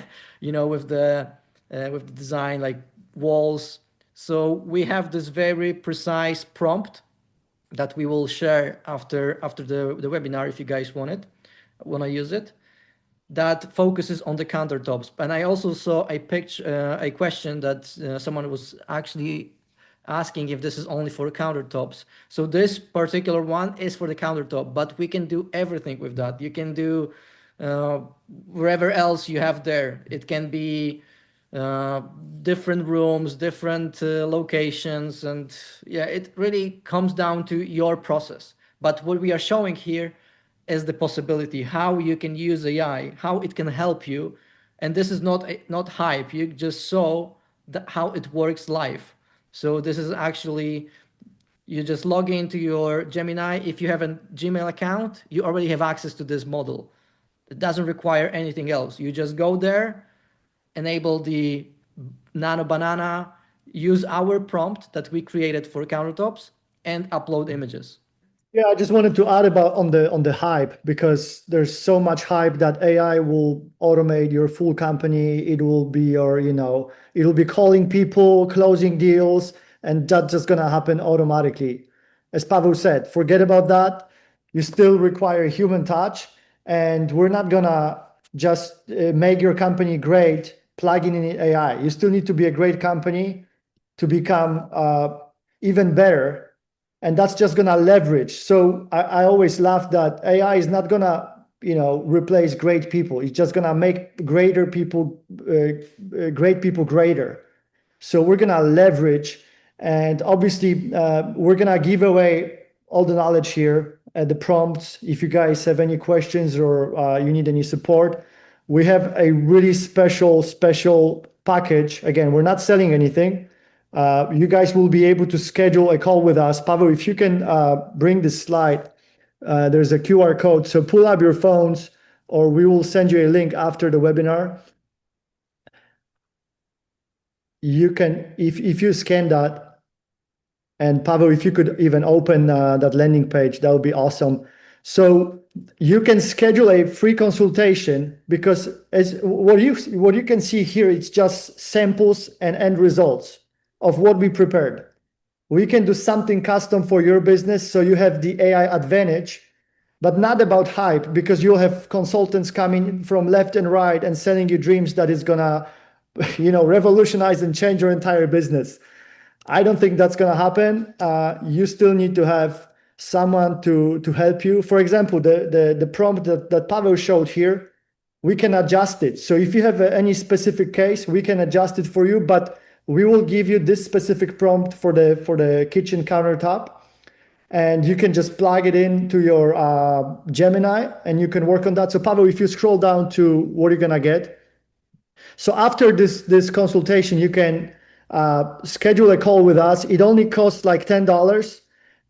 A: with the design, like walls. So we have this very precise prompt that we will share after the webinar, if you guys want to use it, that focuses on the countertops. And I also saw a question that someone was actually asking if this is only for countertops. So this particular one is for the countertop, but we can do everything with that. You can do uh, wherever else you have there. It can be uh, different rooms, different locations, and yeah, it really comes down to your process. But what we are showing here is the possibility, how you can use AI, how it can help you. And this is not hype. You just saw how it works live. So this is actually, you just log into your Gemini. If you have a Gmail account, you already have access to this model. It doesn't require anything else. You just go there, enable the Nano Banana, use our prompt that we created for countertops, and upload images.
B: Yeah, I just wanted to add about on the hype, because there's so much hype that AI will automate your full company. It will be it'll be calling people, closing deals, and that's just gonna happen automatically. As Pavel said, forget about that. You still require human touch, and we're not gonna just make your company great plugging in AI. You still need to be a great company to become even better, and that's just gonna leverage. So I always laugh that AI is not gonna replace great people. It's just gonna make great people greater. So we're gonna leverage, and obviously we're gonna give away all the knowledge here at the prompts. If you guys have any questions or you need any support, we have a really special package. Again, we're not selling anything, You guys will be able to schedule a call with us. Pavel, if you can bring this slide, there's a QR code. So pull up your phones, or we will send you a link after the webinar. You can, if you scan that, and Pavel, if you could even open that landing page, that would be awesome. So you can schedule a free consultation, because as what you can see here, it's just samples and end results of what we prepared. We can do something custom for your business, so you have the AI advantage, but not about hype, because you'll have consultants coming from left and right and selling you dreams that is gonna, revolutionize and change your entire business. I don't think that's gonna happen. You still need to have someone to help you. For example, the prompt that Pavel showed here, we can adjust it. So if you have any specific case, we can adjust it for you, but we will give you this specific prompt for the kitchen countertop, and you can just plug it into your Gemini, and you can work on that. So Pavel, if you scroll down to what you're gonna get. So after this consultation, you can schedule a call with us. It only costs like $10,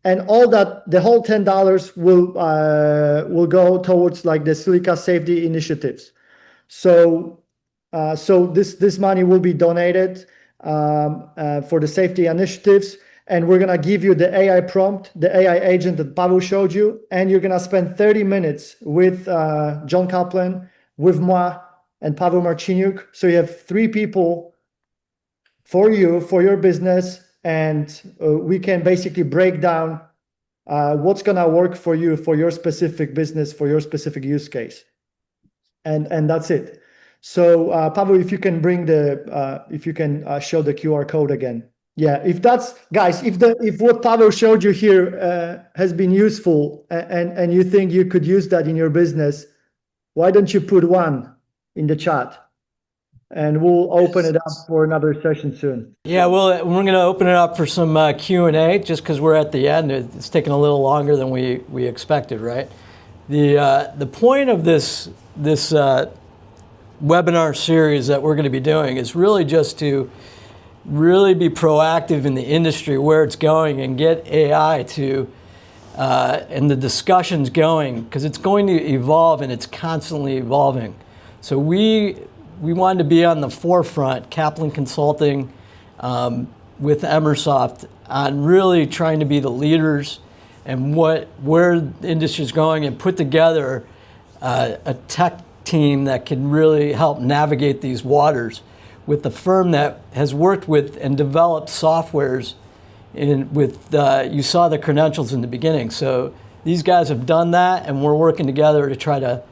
B: and the whole $10 will go towards like the silica safety initiatives. So this money will be donated for the safety initiatives, and we're gonna give you the AI prompt, the AI agent that Pavel showed you, and you're gonna spend 30 minutes with John Kaplan, with moi, and Pavel Marciniuk. So you have 3 people for you, for your business, and we can basically break down what's gonna work for you, for your specific business, for your specific use case. And that's it. So Pavel, if you can bring show the QR code again. Yeah, guys, if what Pavel showed you here has been useful, and you think you could use that in your business, why don't you put 1 in the chat, and we'll open it up for another session soon.
C: Yeah, we're going to open it up for some Q&A, just because we're at the end. It's taking a little longer than we expected, right? The point of this webinar series that we're going to be doing is really just to really be proactive in the industry, where it's going, and get AI to and the discussions going, because it's going to evolve, and it's constantly evolving. So we wanted to be on the forefront, Kaplan Consulting with Emersoft, on really trying to be the leaders and where the industry is going, and put together a tech team that can really help navigate these waters with the firm that has worked with and developed softwares you saw the credentials in the beginning. So these guys have done that, and we're working together to try to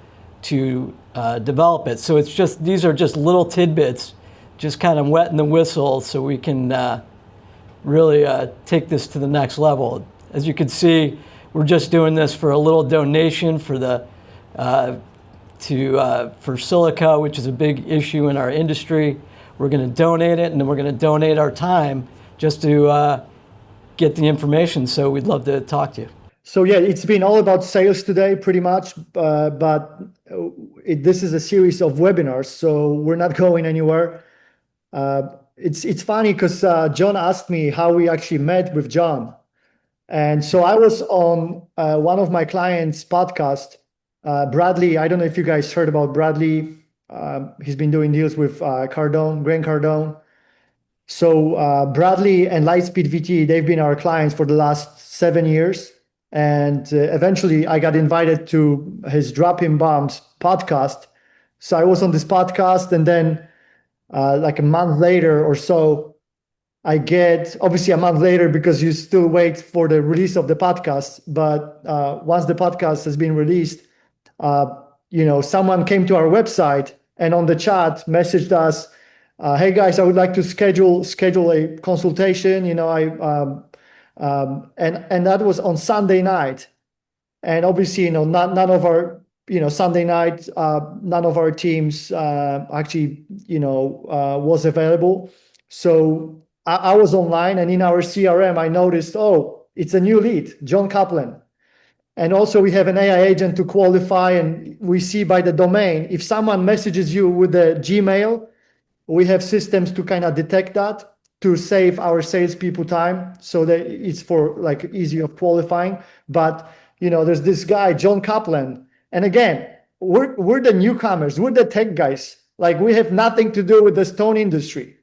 C: develop it. So these are just little tidbits, just kind of wetting the whistle, so we can really take this to the next level. As you can see, we're just doing this for a little donation for for silica, which is a big issue in our industry. We're going to donate it, and then we're going to donate our time just to get the information. So we'd love to talk to you.
B: So yeah, it's been all about sales today, pretty much, but this is a series of webinars, so we're not going anywhere. It's funny because John asked me how we actually met with John, and so I was on one of my clients' podcast. Bradley, I don't know if you guys heard about Bradley. He's been doing deals with Grant Cardone. So Bradley and Lightspeed VT, they've been our clients for the last 7 years. And eventually I got invited to his Dropping Bombs podcast. So I was on this podcast, and then like a month later or so, obviously a month later, because you still wait for the release of the podcast. But once the podcast has been released, someone came to our website and on the chat messaged us, hey guys, I would like to schedule a consultation. And that was on Sunday night. And obviously, none of our, Sunday night, none of our teams actually, was available. So I was online, and in our CRM, I noticed, it's a new lead, John Kaplan. And also we have an AI agent to qualify, and we see by the domain, if someone messages you with a Gmail, we have systems to kind of detect that. to save our salespeople time, so that it's for like easy of qualifying. But there's this guy, John Kaplan, and again, we're the newcomers, we're the tech guys. Like we have nothing to do with the stone industry.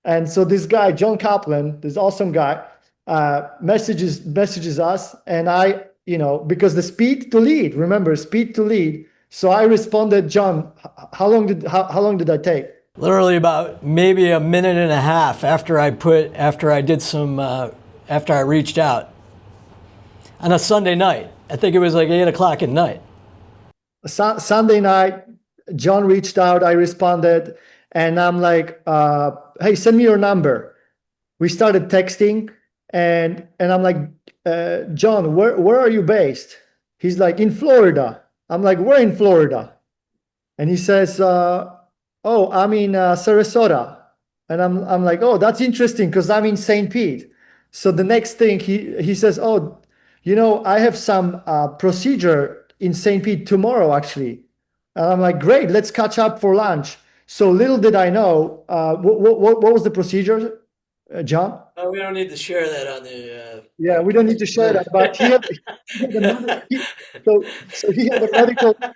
B: And so this guy, John Kaplan, this awesome guy, messages us, and because the speed to lead, remember, speed to lead. So I responded, John, how long did that take?
C: Literally about maybe a minute and a half after I reached out on a Sunday night. I think it was like 8 o'clock at night.
B: Sunday night, John reached out, I responded, and I'm like, hey, send me your number. We started texting, and I'm like, John, where are you based? He's like, in Florida. I'm like, we're in Florida. And he says, oh, I'm in Sarasota. And I'm like, oh, that's interesting, because I'm in St. Pete. So the next thing he says, oh, I have some procedure in St. Pete tomorrow, actually. And I'm like, great, let's catch up for lunch. So little did I know, what was the procedure, John?
C: Oh, we don't need to share that on the.
B: Yeah, we don't need to share that, but he had so he had a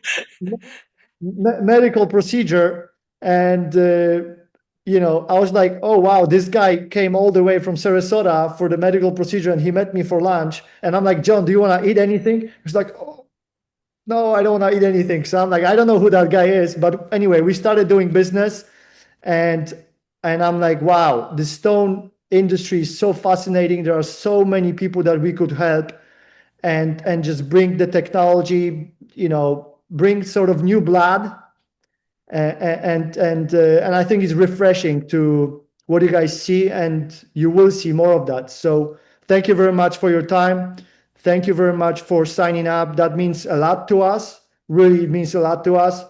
B: medical procedure, and I was like, oh wow, this guy came all the way from Sarasota for the medical procedure, and he met me for lunch. And I'm like, John, do you want to eat anything? He's like, oh no, I don't want to eat anything. So I'm like, I don't know who that guy is, but anyway, we started doing business, and I'm like, wow, the stone industry is so fascinating. There are so many people that we could help, and just bring the technology, bring sort of new blood, and I think it's refreshing to what you guys see, and you will see more of that. So thank you very much for your time. Thank you very much for signing up. That means a lot to us. Really means a lot to us.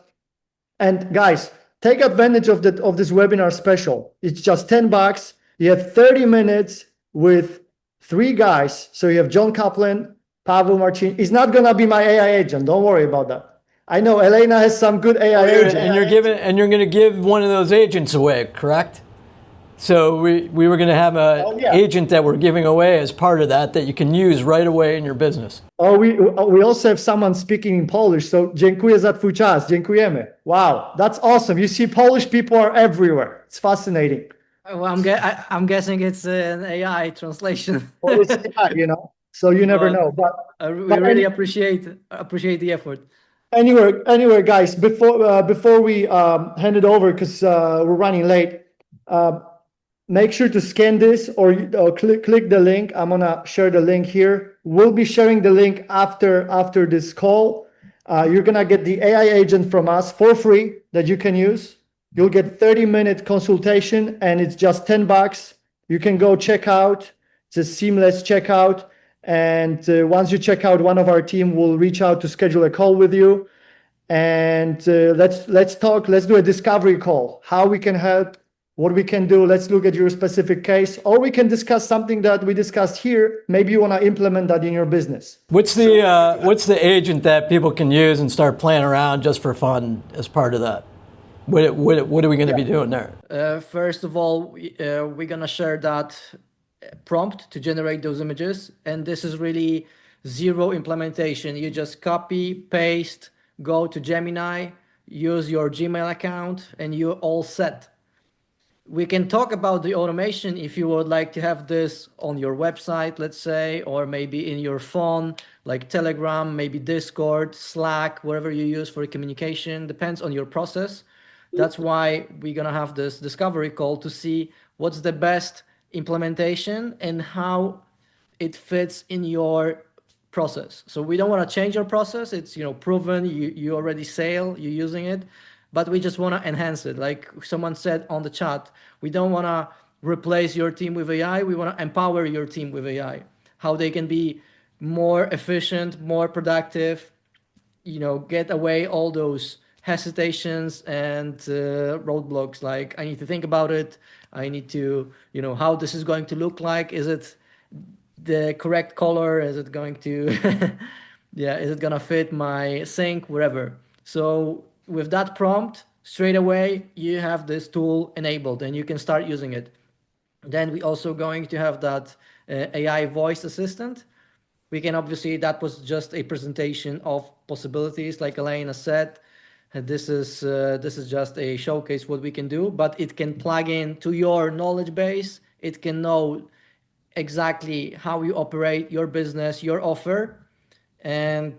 B: And guys, take advantage of this webinar special. It's just $10. You have 30 minutes with 3 guys. So you have John Kaplan, Pavel Marcin. It's not gonna be my AI agent. Don't worry about that. I know Elena has some good AI agent.
C: And you're going to give one of those agents away, correct? So we were going to have an agent that we're giving away as part of that you can use right away in your business.
B: Oh, we also have someone speaking in Polish. So dziękuję za twój czas. Dziękujemy. Wow, that's awesome. You see, Polish people are everywhere. It's fascinating.
A: Well, I'm guessing it's an AI translation.
B: Well, it's AI, so you never know. But
A: we really appreciate the effort.
B: Anyway, guys, before we hand it over, because we're running late, make sure to scan this or click the link. I'm gonna share the link here. We'll be sharing the link after this call. You're gonna get the AI agent from us for free that you can use. You'll get 30-minute consultation, and it's just $10. You can go check out. It's a seamless checkout. And once you check out, one of our team will reach out to schedule a call with you. And let's talk. Let's do a discovery call. How we can help, what we can do. Let's look at your specific case, or we can discuss something that we discussed here. Maybe you want to implement that in your business.
C: What's the agent that people can use and start playing around just for fun as part of that? What are we going to be doing there?
A: First of all, we're going to share that prompt to generate those images. And this is really zero implementation. You just copy, paste, go to Gemini, use your Gmail account, and you're all set. We can talk about the automation if you would like to have this on your website, let's say, or maybe in your phone, like Telegram, maybe Discord, Slack, whatever you use for communication, depends on your process. That's why we're going to have this discovery call to see what's the best implementation and how it fits in your process. So we don't want to change your process. It's proven, you already sail, you're using it, but we just want to enhance it. Like someone said on the chat, we don't want to replace your team with AI. We want to empower your team with AI, how they can be more efficient, more productive, get away all those hesitations and roadblocks, like I need to think about it, I need to how this is going to look like, is it the correct color, is it going to is it gonna fit my sink, wherever. So with that prompt, straight away you have this tool enabled and you can start using it. Then we also going to have that AI voice assistant. We can obviously, that was just a presentation of possibilities, like Elena said. This is just a showcase what we can do, but it can plug in to your knowledge base. It can know exactly how you operate your business, your offer, and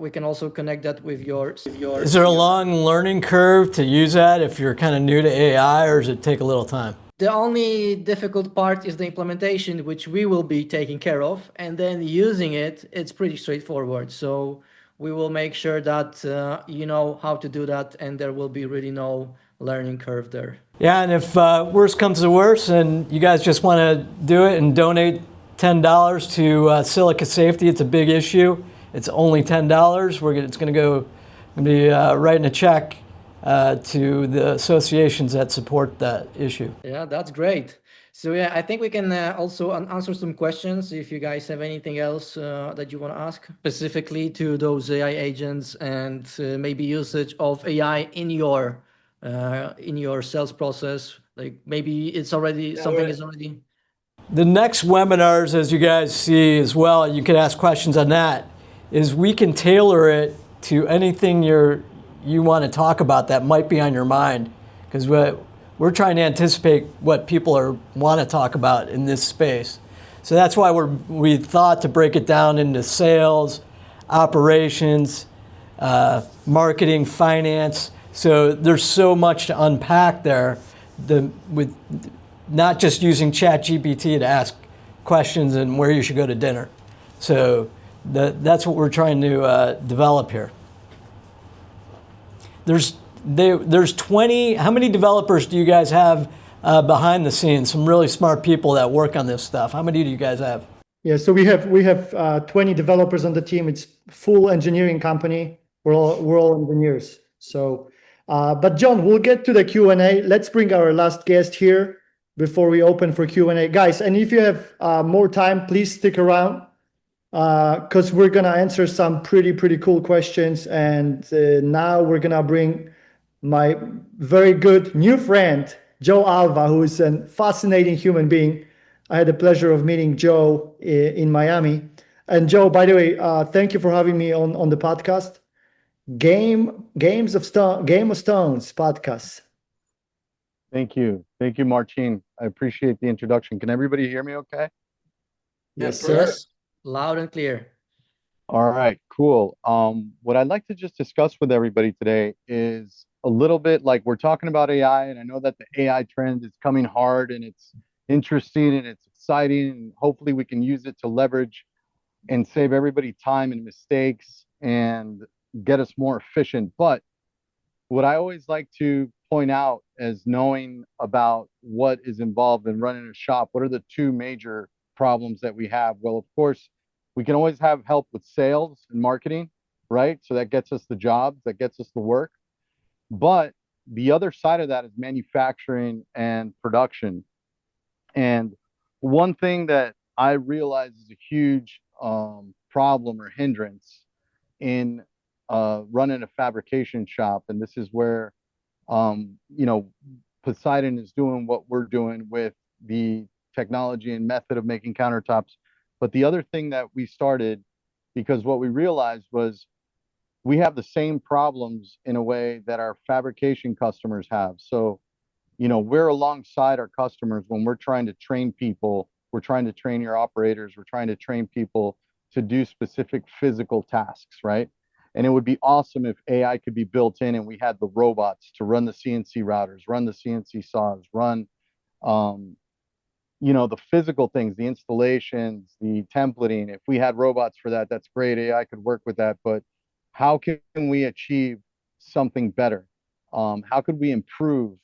A: we can also connect that with your
C: Is there a long learning curve to use that if you're kind of new to AI, or does it take a little time?
A: The only difficult part is the implementation, which we will be taking care of, and then using it, it's pretty straightforward. So we will make sure that you know how to do that, and there will be really no learning curve there.
C: Yeah, and if worse comes to worse, and you guys just want to do it and donate $10 to Silica Safety, it's a big issue. It's only $10. It's going to go, be writing a check to the associations that support that issue.
A: Yeah, that's great. So yeah, I think we can also answer some questions if you guys have anything else that you want to ask specifically to those AI agents and maybe usage of AI in your sales process. Like maybe it's already something is already.
C: The next webinars, as you guys see as well, you can ask questions on that, is we can tailor it to anything you want to talk about that might be on your mind, because we're trying to anticipate what people want to talk about in this space. So that's why we thought to break it down into sales, operations, marketing, finance. So there's so much to unpack there with not just using ChatGPT to ask questions and where you should go to dinner. So that's what we're trying to develop here. There's 20, how many developers do you guys have behind the scenes? Some really smart people that work on this stuff. How many do you guys have?
B: Yeah, so we have 20 developers on the team. It's full engineering company. We're all engineers. So, but John, we'll get to the Q&A. Let's bring our last guest here before we open for Q&A. Guys, and if you have more time, please stick around because we're gonna answer some pretty cool questions. And now we're gonna bring my very good new friend, Joe Alva, who is a fascinating human being. I had the pleasure of meeting Joe in Miami. And Joe, by the way, thank you for having me on the podcast. Game of Stones podcast.
F: Thank you, Marcin. I appreciate the introduction. Can everybody hear me okay?
B: Yes, sir.
A: Yes, loud and clear.
F: All right, cool. What I'd like to just discuss with everybody today is a little bit like we're talking about AI, and I know that the AI trend is coming hard and it's interesting and it's exciting, and hopefully we can use it to leverage and save everybody time and mistakes and get us more efficient. But what I always like to point out as knowing about what is involved in running a shop, what are the two major problems that we have? Well, of course, we can always have help with sales and marketing, right? So that gets us the jobs, that gets us the work. But the other side of that is manufacturing and production. And one thing that I realize is a huge problem or hindrance in running a fabrication shop, and this is where Poseidon is doing what we're doing with the technology and method of making countertops. But the other thing that we started, because what we realized was we have the same problems in a way that our fabrication customers have. So, we're alongside our customers when we're trying to train people. We're trying to train your operators. We're trying to train people to do specific physical tasks, right? And it would be awesome if AI could be built in and we had the robots to run the CNC routers, run the CNC saws, run, the physical things, the installations, the templating. If we had robots for that, that's great. AI could work with that. But how can we achieve something better? How could we improve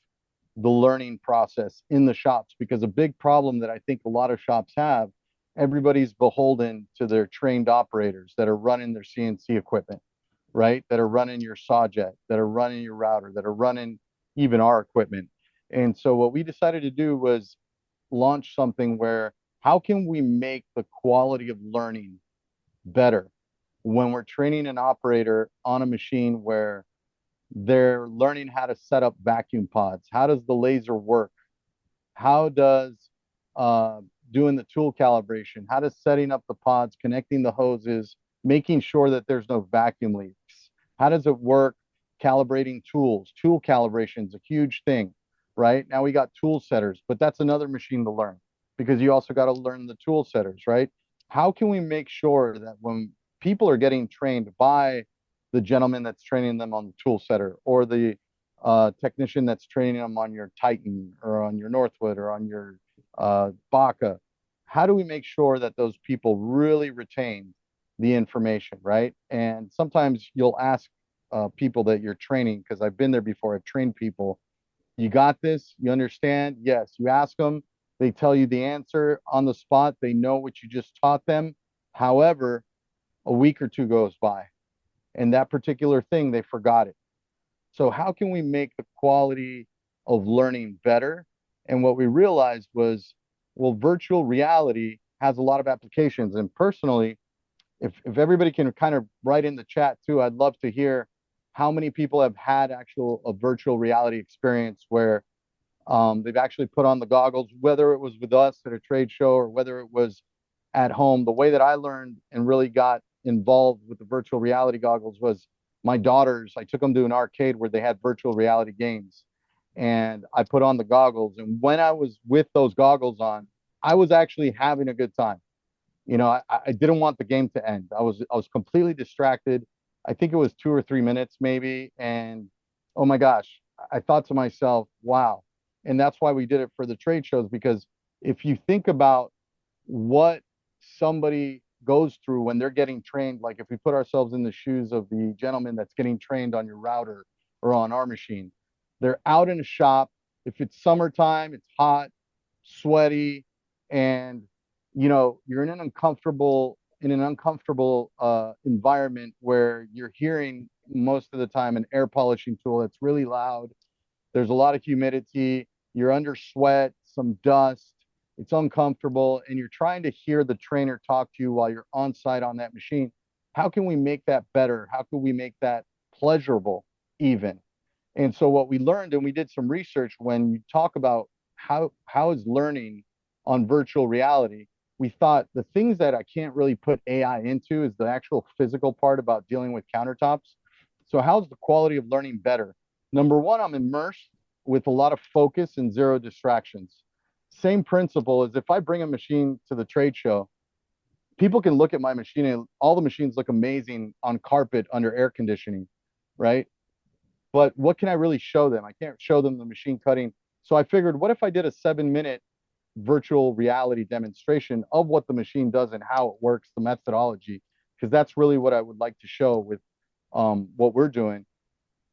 F: the learning process in the shops? Because a big problem that I think a lot of shops have, everybody's beholden to their trained operators that are running their CNC equipment, right? That are running your SawJet, that are running your router, that are running even our equipment. And so what we decided to do was launch something where how can we make the quality of learning better when we're training an operator on a machine where they're learning how to set up vacuum pods? How does the laser work? How does doing the tool calibration, how to setting up the pods, connecting the hoses, making sure that there's no vacuum leaks. How does it work calibrating tools? Tool calibration is a huge thing, right? Now we got tool setters, but that's another machine to learn because you also got to learn the tool setters, right? How can we make sure that when people are getting trained by the gentleman that's training them on the tool setter or the technician that's training them on your Titan or on your Northwood or on your Baca, how do we make sure that those people really retain the information, right? And sometimes you'll ask people that you're training, because I've been there before, I've trained people, you got this, you understand? Yes. You ask them, they tell you the answer on the spot, they know what you just taught them. However, a week or two goes by, and that particular thing, they forgot it. So how can we make the quality of learning better? And what we realized was, well, virtual reality has a lot of applications. And personally, if everybody can kind of write in the chat too, I'd love to hear how many people have had actual a virtual reality experience where they've actually put on the goggles, whether it was with us at a trade show or whether it was at home. The way that I learned and really got involved with the virtual reality goggles was my daughters. I took them to an arcade where they had virtual reality games, and I put on the goggles. And when I was with those goggles on, I was actually having a good time. You know, I didn't want the game to end. I was completely distracted. I think it was 2 or 3 minutes maybe, and oh my gosh, I thought to myself, wow. And that's why we did it for the trade shows, because if you think about what somebody goes through when they're getting trained, like if we put ourselves in the shoes of the gentleman that's getting trained on your router or on our machine, they're out in a shop. If it's summertime, it's hot, sweaty, and you're in an uncomfortable environment where you're hearing most of the time an air polishing tool that's really loud. There's a lot of humidity. You're under sweat, some dust. It's uncomfortable, and you're trying to hear the trainer talk to you while you're on site on that machine. How can we make that better? How can we make that pleasurable even? And so what we learned, and we did some research, when you talk about how is learning on virtual reality, we thought the things that I can't really put AI into is the actual physical part about dealing with countertops. So how's the quality of learning better? Number one, I'm immersed with a lot of focus and zero distractions. Same principle as if I bring a machine to the trade show, people can look at my machine and all the machines look amazing on carpet under air conditioning, right? But what can I really show them? I can't show them the machine cutting. So I figured, what if I did a 7-minute virtual reality demonstration of what the machine does and how it works, the methodology, because that's really what I would like to show with what we're doing.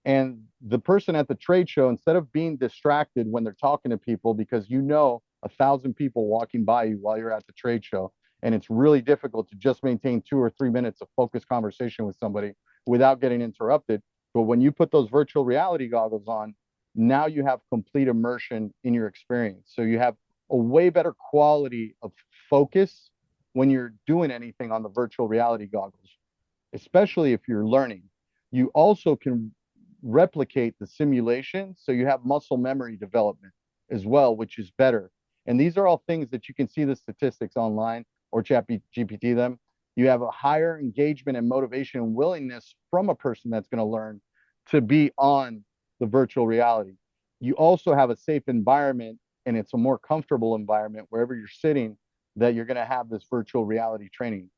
F: And the person at the trade show, instead of being distracted when they're talking to people, because 1,000 people walking by you while you're at the trade show, and it's really difficult to just maintain 2 or 3 minutes of focused conversation with somebody without getting interrupted. But when you put those virtual reality goggles on, now you have complete immersion in your experience. So you have a way better quality of focus when you're doing anything on the virtual reality goggles, especially if you're learning. You also can replicate the simulation, so you have muscle memory development as well, which is better. And these are all things that you can see the statistics online or chat GPT them. You have a higher engagement and motivation and willingness from a person that's going to learn to be on the virtual reality. You also have a safe environment, and it's a more comfortable environment wherever you're sitting, that you're going to have this virtual reality training.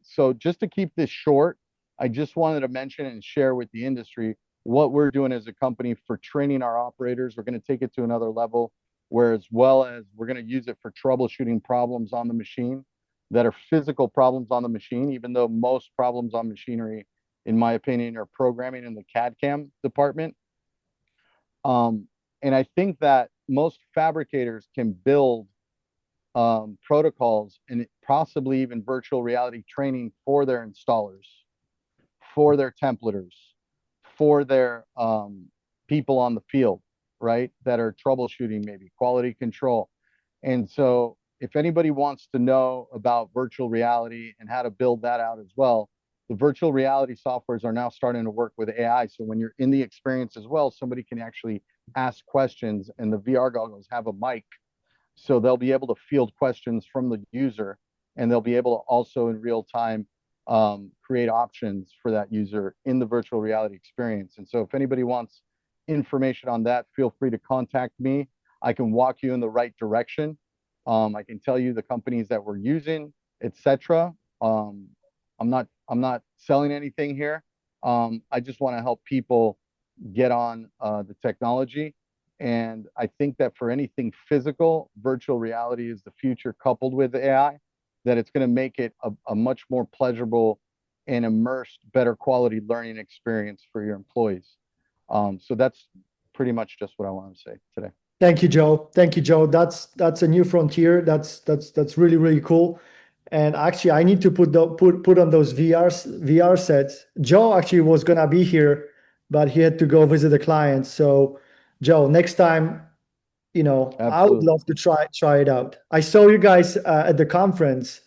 F: So just to keep this short, I just wanted to mention and share with the industry what we're doing as a company for training our operators. We're going to take it to another level, where as well as we're going to use it for troubleshooting problems on the machine that are physical problems on the machine, even though most problems on machinery, in my opinion, are programming in the CAD CAM department. And I think that most fabricators can build protocols and possibly even virtual reality training for their installers, for their templaters, for their people on the field, right, that are troubleshooting, maybe quality control. And so if anybody wants to know about virtual reality and how to build that out as well, the virtual reality softwares are now starting to work with AI. So when you're in the experience as well, somebody can actually ask questions, and the VR goggles have a mic So they'll be able to field questions from the user, and they'll be able to also in real time create options for that user in the virtual reality experience. And so if anybody wants information on that, feel free to contact me. I can walk you in the right direction. I can tell you the companies that we're using, etc. I'm not selling anything here. I just want to help people get on the technology. And I think that for anything physical, virtual reality is the future coupled with AI, that it's going to make it a much more pleasurable and immersed, better quality learning experience for your employees. So that's pretty much just what I want to say today.
B: Thank you, Joe. Thank you, Joe. That's a new frontier. That's really, really cool. And actually, I need to put on those VR sets. Joe actually was gonna be here, but he had to go visit a client. So, Joe, next time, I would
F: Absolutely.
B: love to try it out. I saw you guys at the conference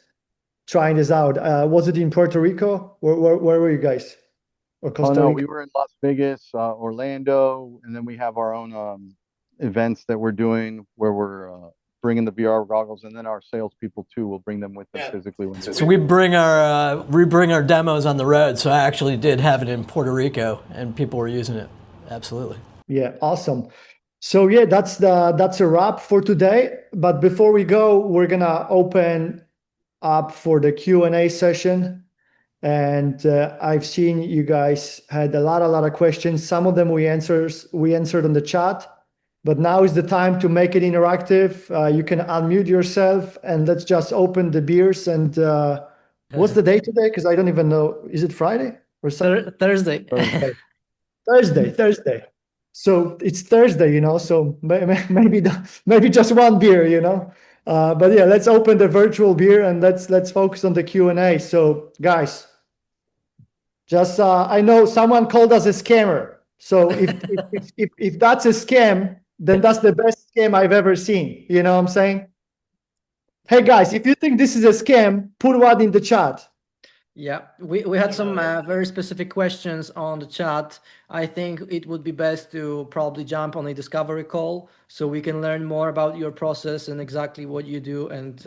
B: trying this out. Was it in Puerto Rico? Where were you guys? Or
F: Oh
B: Costa
F: no,
B: Rica?
F: we were in Las Vegas, Orlando, and then we have our own events that we're doing where we're bringing the VR goggles, and then our salespeople too will bring them with them physically when they're
C: So we bring our demos on the road. So I actually did have it in Puerto Rico, and people were using it. Absolutely.
B: Yeah, awesome. So yeah, that's a wrap for today. But before we go, we're gonna open up for the Q&A session. And I've seen you guys had a lot of questions. Some of them we answered on the chat, but now is the time to make it interactive. You can unmute yourself and let's just open the beers. And what's the day today? Because I don't even know. Is it Friday or something?
A: Thursday.
B: Thursday. So it's Thursday, so maybe just one beer. But yeah, let's open the virtual beer and let's focus on the Q&A. So guys, just I know someone called us a scammer. So if that's a scam, then that's the best scam I've ever seen. You know what I'm saying? Hey guys, if you think this is a scam, put one in the chat.
A: Yeah, we had some very specific questions on the chat. I think it would be best to probably jump on a discovery call so we can learn more about your process and exactly what you do and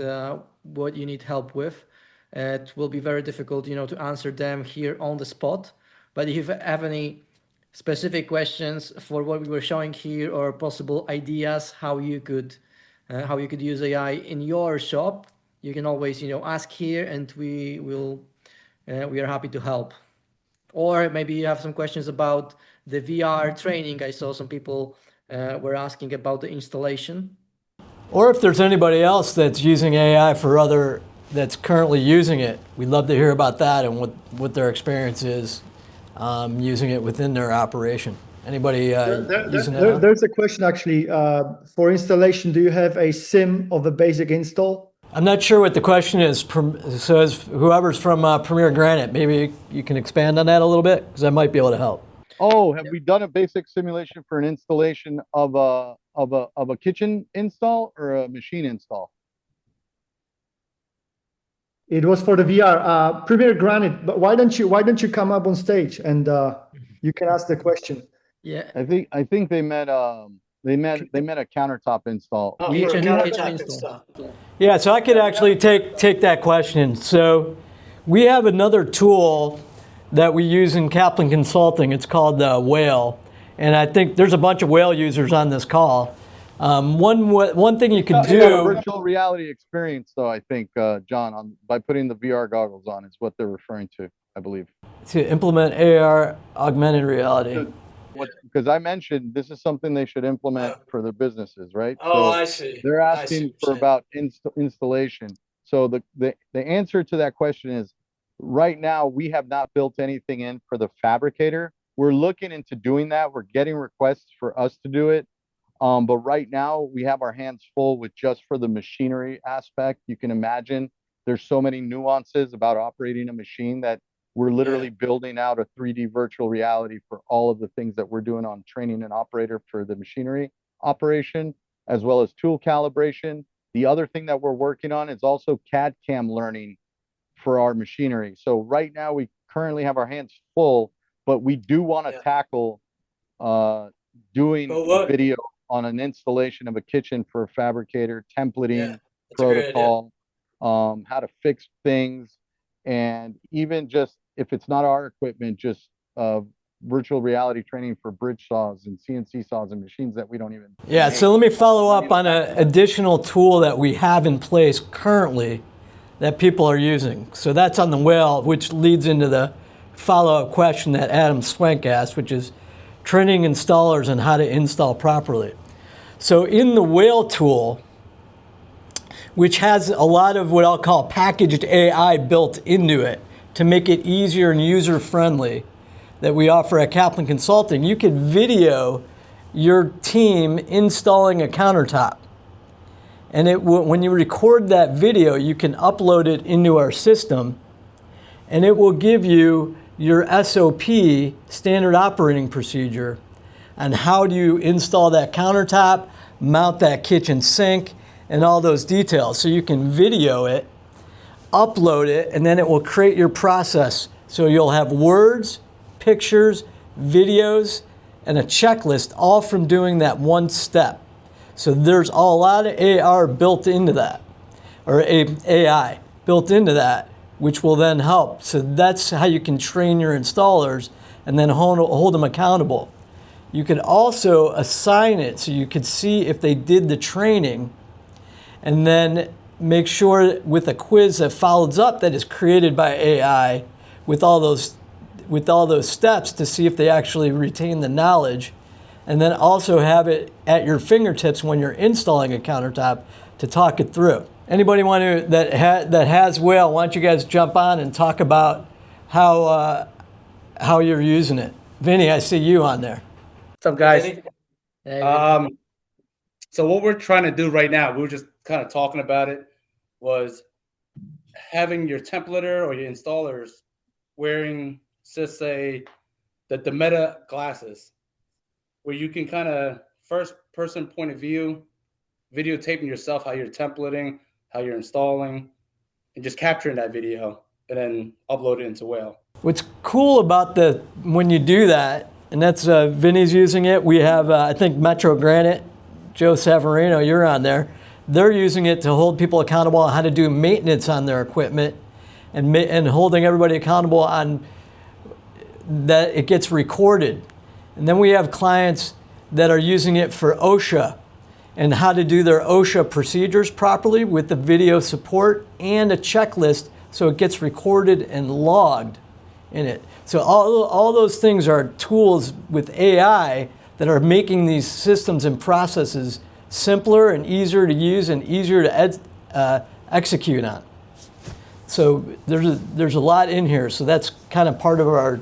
A: what you need help with. It will be very difficult, to answer them here on the spot. But if you have any specific questions for what we were showing here or possible ideas how you could use AI in your shop, you can always, ask here, and we are happy to help. Or maybe you have some questions about the VR training. I saw some people were asking about the installation.
C: Or if there's anybody else that's using AI that's currently using it, we'd love to hear about that and what their experience is using it within their operation. Anybody using that?
B: There's a question actually for installation. Do you have a sim of a basic install?
C: I'm not sure what the question is. So as whoever's from Premier Granite, maybe you can expand on that a little bit, because I might be able to help.
F: Oh, have we done a basic simulation for an installation of a kitchen install or a machine install?
B: It was for the VR. Premier Granite, but why don't you come up on stage and you can ask the question?
A: Yeah.
F: I think they met a countertop install.
A: Kitchen install.
C: Yeah, so I could actually take that question. So we have another tool that we use in Kaplan Consulting. It's called Whale, and I think there's a bunch of Whale users on this call. One thing you could do.
F: A virtual reality experience, though, I think, John, by putting the VR goggles on is what they're referring to, I believe.
C: To implement AR, augmented reality.
F: Because I mentioned this is something they should implement for their businesses, right?
C: Oh, I see.
F: They're asking for about installation. So the answer to that question is, right now we have not built anything in for the fabricator. We're looking into doing that. We're getting requests for us to do it. But right now we have our hands full with just for the machinery aspect. You can imagine there's so many nuances about operating a machine that we're literally building out a 3D virtual reality for all of the things that we're doing on training an operator for the machinery operation, as well as tool calibration. The other thing that we're working on is also CAD CAM learning for our machinery. So right now we currently have our hands full, but we do want to tackle doing video on an installation of a kitchen for a fabricator, templating
C: that's a great idea.
F: protocol, how to fix things, and even just if it's not our equipment, just virtual reality training for bridge saws and CNC saws and machines that we don't even
C: Yeah,
F: make.
C: so let me follow up on an additional tool that we have in place currently that people are using. So that's on the whale, which leads into the follow-up question that Adam Swank asked, which is training installers on how to install properly. So in the whale tool, which has a lot of what I'll call packaged AI built into it to make it easier and user-friendly that we offer at Kaplan Consulting, you could video your team installing a countertop. And when you record that video, you can upload it into our system, and it will give you your SOP, standard operating procedure, on how do you install that countertop, mount that kitchen sink, and all those details. So you can video it, upload it, and then it will create your process. So you'll have words, pictures, videos, and a checklist, all from doing that one step. So there's a lot of AR built into that, or AI built into that, which will then help. So that's how you can train your installers and then hold them accountable. You could also assign it so you could see if they did the training, and then make sure with a quiz that follows up that is created by AI with all those steps to see if they actually retain the knowledge, and then also have it at your fingertips when you're installing a countertop to talk it through. Anybody want to that has whale? Why don't you guys jump on and talk about how you're using it? Vinny, I see you on there.
G: What's up, guys?
A: Hey,
G: So what we're trying to do right now, we were just kind of talking about it, was having your templater or your installers wearing, just say, the Meta glasses, where you can kind of first person point of view, videotaping yourself how you're templating, how you're installing, and just capturing that video and then upload it into Whale.
C: What's cool about when you do that, and that's Vinny's using it. We have I think Metro Granite, Joe Savarino, you're on there. They're using it to hold people accountable on how to do maintenance on their equipment, and holding everybody accountable on that it gets recorded. And then we have clients that are using it for OSHA and how to do their OSHA procedures properly with the video support and a checklist so it gets recorded and logged in it. So all those things are tools with AI that are making these systems and processes simpler and easier to use and easier to execute on. So there's a lot in here. So that's kind of part of our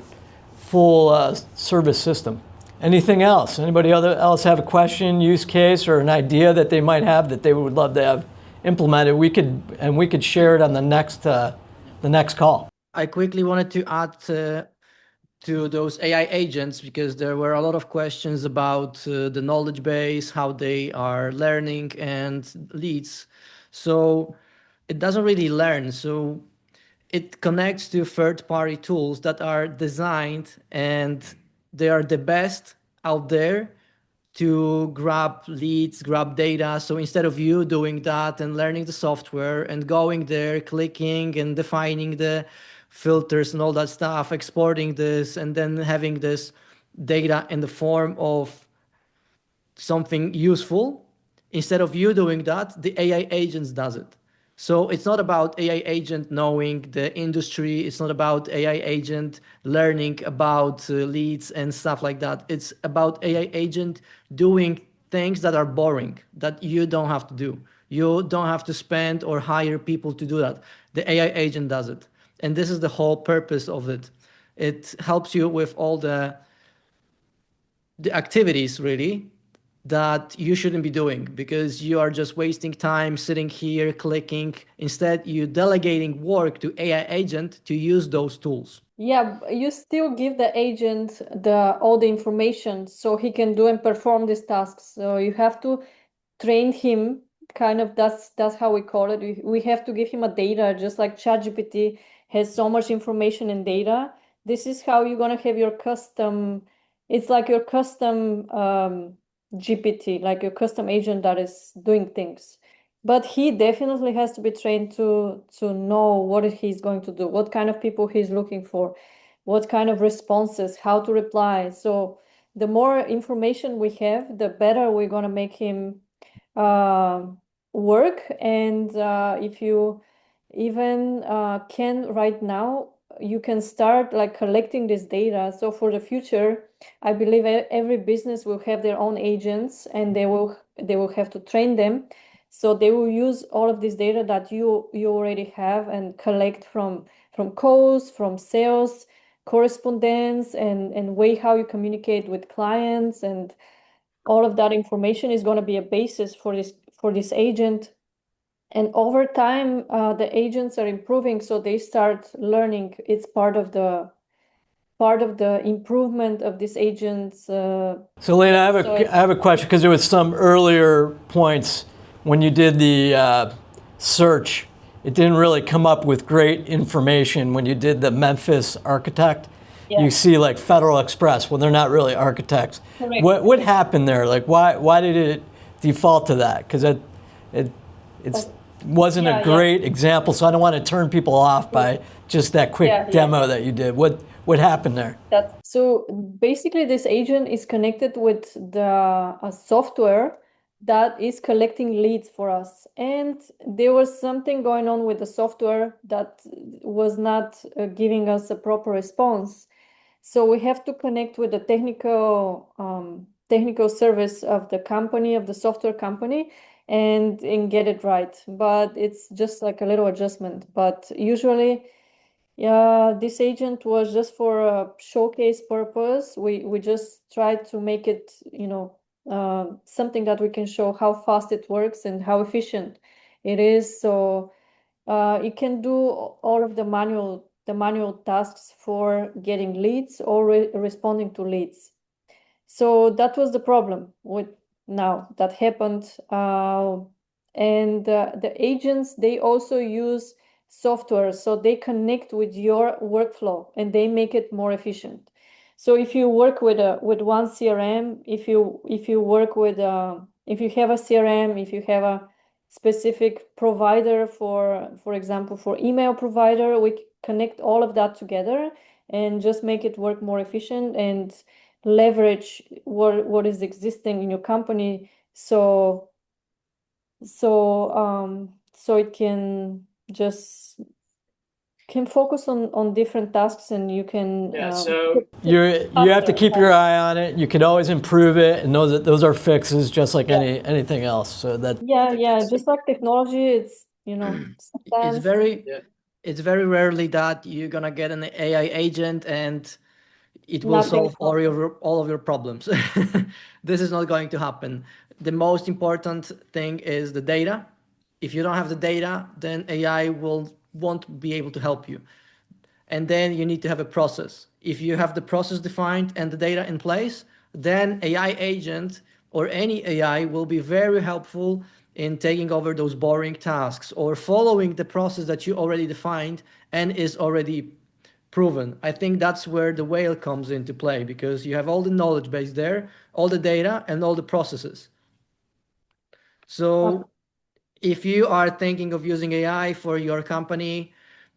C: full service system. Anything else? Anybody else have a question, use case, or an idea that they might have that they would love to have implemented? We could share it on the next call.
A: I quickly wanted to add to those AI agents because there were a lot of questions about the knowledge base, how they are learning and leads. So it doesn't really learn. So it connects to third-party tools that are designed and they are the best out there to grab leads, grab data. So instead of you doing that and learning the software and going there, clicking and defining the filters and all that stuff, exporting this, and then having this data in the form of something useful, instead of you doing that, the AI agents does it. So it's not about AI agent knowing the industry. It's not about AI agent learning about leads and stuff like that. It's about AI agent doing things that are boring, that you don't have to do. You don't have to spend or hire people to do that. The AI agent does it. And this is the whole purpose of it. It helps you with all the activities, really, that you shouldn't be doing because you are just wasting time sitting here clicking. Instead, you're delegating work to AI agent to use those tools.
D: Yeah, you still give the agent all the information so he can do and perform these tasks. So you have to train him, kind of. That's how we call it. We have to give him a data, just like ChatGPT has so much information and data. This is how you're gonna have your custom. It's like your custom GPT, like a custom agent that is doing things. But he definitely has to be trained to know what he's going to do, what kind of people he's looking for, what kind of responses, how to reply. So the more information we have, the better we're going to make him work. And if you even can right now, you can start like collecting this data. So for the future, I believe every business will have their own agents, and they will have to train them. So they will use all of this data that you already have and collect from calls, from sales, correspondence, and way how you communicate with clients, and all of that information is going to be a basis for this agent. And over time, the agents are improving, so they start learning. It's part of the improvement of this agent's.
C: So, Lena, I have a question, because there was some earlier points when you did the search. It didn't really come up with great information when you did the Memphis architect.
D: Yeah.
C: You see like Federal Express, well, they're not really architects.
D: Correct.
C: What happened there? Like, why did it default to that? Because it wasn't a great example, so I don't want to turn people off by just that quick demo that you did. What happened there?
D: So basically, this agent is connected with the software that is collecting leads for us. And there was something going on with the software that was not giving us a proper response. So we have to connect with the technical service of the company, of the software company, and get it right. But it's just like a little adjustment. But usually, this agent was just for a showcase purpose. We just tried to make it, something that we can show how fast it works and how efficient it is. So it can do all of the manual tasks for getting leads or responding to leads. So that was the problem with now that happened. And the agents, they also use software, so they connect with your workflow and they make it more efficient. So if you work with one CRM, if you work with if you have a CRM, if you have a specific provider for example, for email provider, we connect all of that together and just make it work more efficient and leverage what is existing in your company, so it can focus on different tasks, and you can
C: you have to keep your eye on it. You can always improve it, and those are fixes, just like anything else. So that
D: just like technology, it's sometimes
A: it's very rarely that you're gonna get an AI agent and it will
D: Nothing
A: solve all of your problems. This is not going to happen. The most important thing is the data. If you don't have the data, then AI won't be able to help you. And then you need to have a process. If you have the process defined and the data in place, then AI agent or any AI will be very helpful in taking over those boring tasks or following the process that you already defined and is already proven. I think that's where the whale comes into play, because you have all the knowledge base there, all the data and all the processes. So if you are thinking of using AI for your company,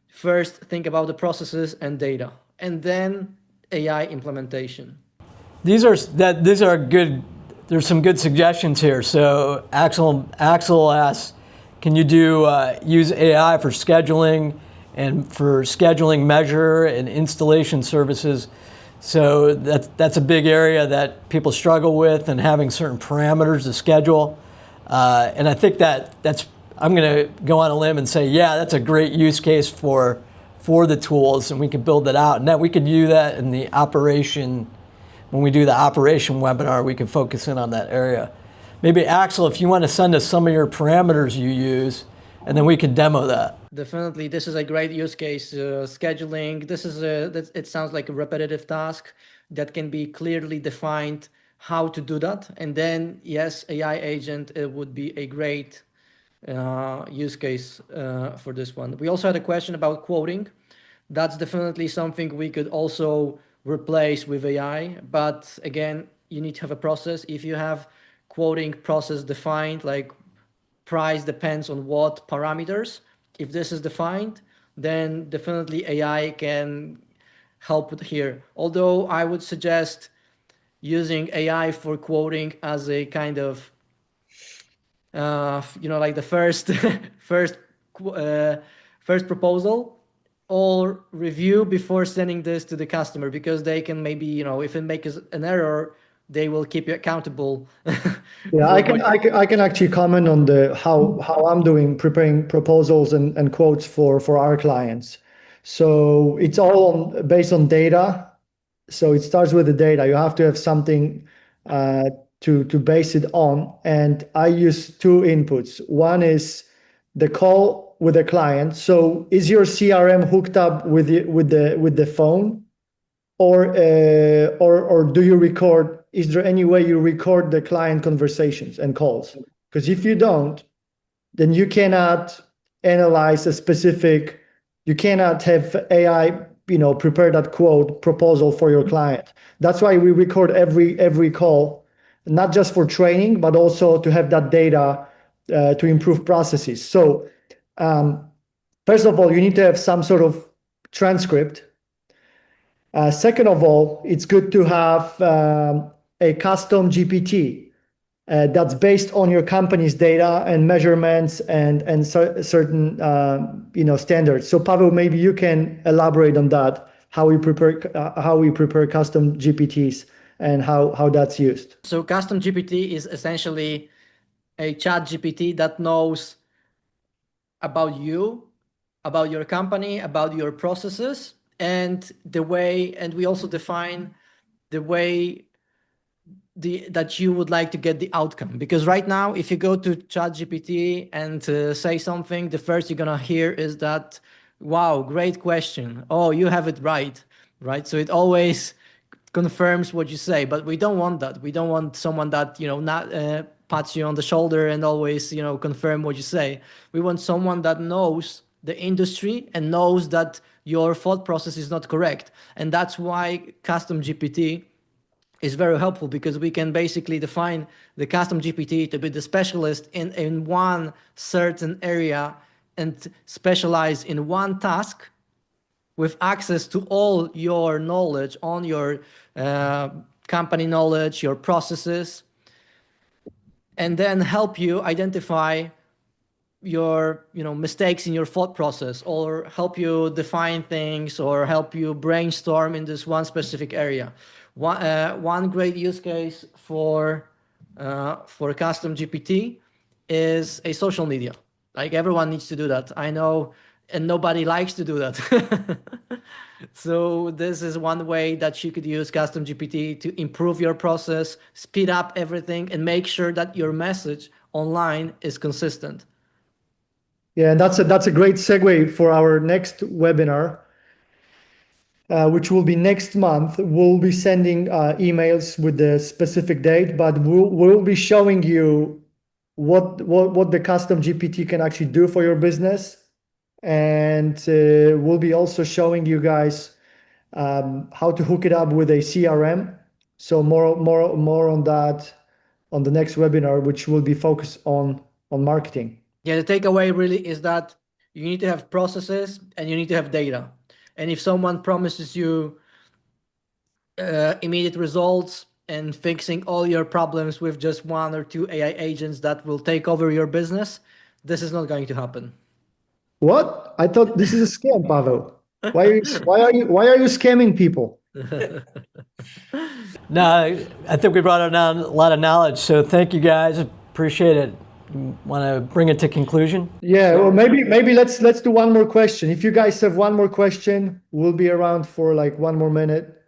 A: first think about the processes and data, and then AI implementation.
C: these are good. There's some good suggestions here. So Axel asks, can you use AI for scheduling and for scheduling measure and installation services? So that's a big area that people struggle with, and having certain parameters to schedule. And I think that's I'm going to go on a limb and say, that's a great use case for the tools, and we can build that out. And that we could do that in the operation. When we do the operation webinar, we can focus in on that area. Maybe Axel, if you want to send us some of your parameters you use, and then we can demo that.
A: Definitely, this is a great use case. Scheduling. It sounds like a repetitive task that can be clearly defined how to do that, and then yes, AI agent would be a great use case for this one. We also had a question about quoting. That's definitely something we could also replace with AI, but again, you need to have a process. If you have quoting process defined, like price depends on what parameters. If this is defined, then definitely AI can help with here. Although I would suggest using AI for quoting as a kind of like the first first first proposal or review before sending this to the customer, because they can maybe, if it makes an error, they will keep you accountable.
B: Yeah,
A: for
B: I can actually comment on the how I'm doing preparing proposals and quotes for our clients. So it's all based on data. So it starts with the data. You have to have something to base it on. And I use two inputs. One is the call with the client. So is your CRM hooked up with the phone? Or do you record? Is there any way you record the client conversations and calls? Because if you don't, then you cannot analyze a specific. You cannot have AI, prepare that quote proposal for your client. That's why we record every call, not just for training, but also to have that data to improve processes. So, first of all, you need to have some sort of transcript. Second of all, it's good to have a custom GPT that's based on your company's data and measurements and certain standards. So Pavel, maybe you can elaborate on that, how we prepare custom GPTs and how that's used.
A: So custom GPT is essentially a chat GPT that knows about you, about your company, about your processes, and we also define the way that you would like to get the outcome. Because right now, if you go to ChatGPT and say something, the first you're gonna hear is that, "Wow, great question. Oh, you have it right." Right? So it always confirms what you say, but we don't want that. We don't want someone that, not pats you on the shoulder and always, confirm what you say. We want someone that knows the industry and knows that your thought process is not correct. And that's why custom GPT is very helpful, because we can basically define the custom GPT to be the specialist in one certain area and specialize in one task with access to all your knowledge on your company knowledge, your processes, and then help you identify your mistakes in your thought process, or help you define things, or help you brainstorm in this one specific area. One great use case for custom GPT is a social media. Like, everyone needs to do that, I know, and nobody likes to do that. So this is one way that you could use custom GPT to improve your process, speed up everything, and make sure that your message online is consistent.
B: Yeah, and that's a great segue for our next webinar, which will be next month. We'll be sending emails with the specific date, but we'll be showing you what the custom GPT can actually do for your business, and we'll be also showing you guys how to hook it up with a CRM. So more on that on the next webinar, which will be focused on marketing.
A: Yeah, the takeaway really is that you need to have processes and you need to have data. And if someone promises you immediate results and fixing all your problems with just one or two AI agents that will take over your business, this is not going to happen.
B: What? I thought this is a scam, Pavel. Why are you scamming people?
C: No, I think we brought down a lot of knowledge. So thank you guys. Appreciate it. Want to bring it to conclusion?
B: Yeah, well, maybe let's do one more question. If you guys have one more question, we'll be around for like one more minute.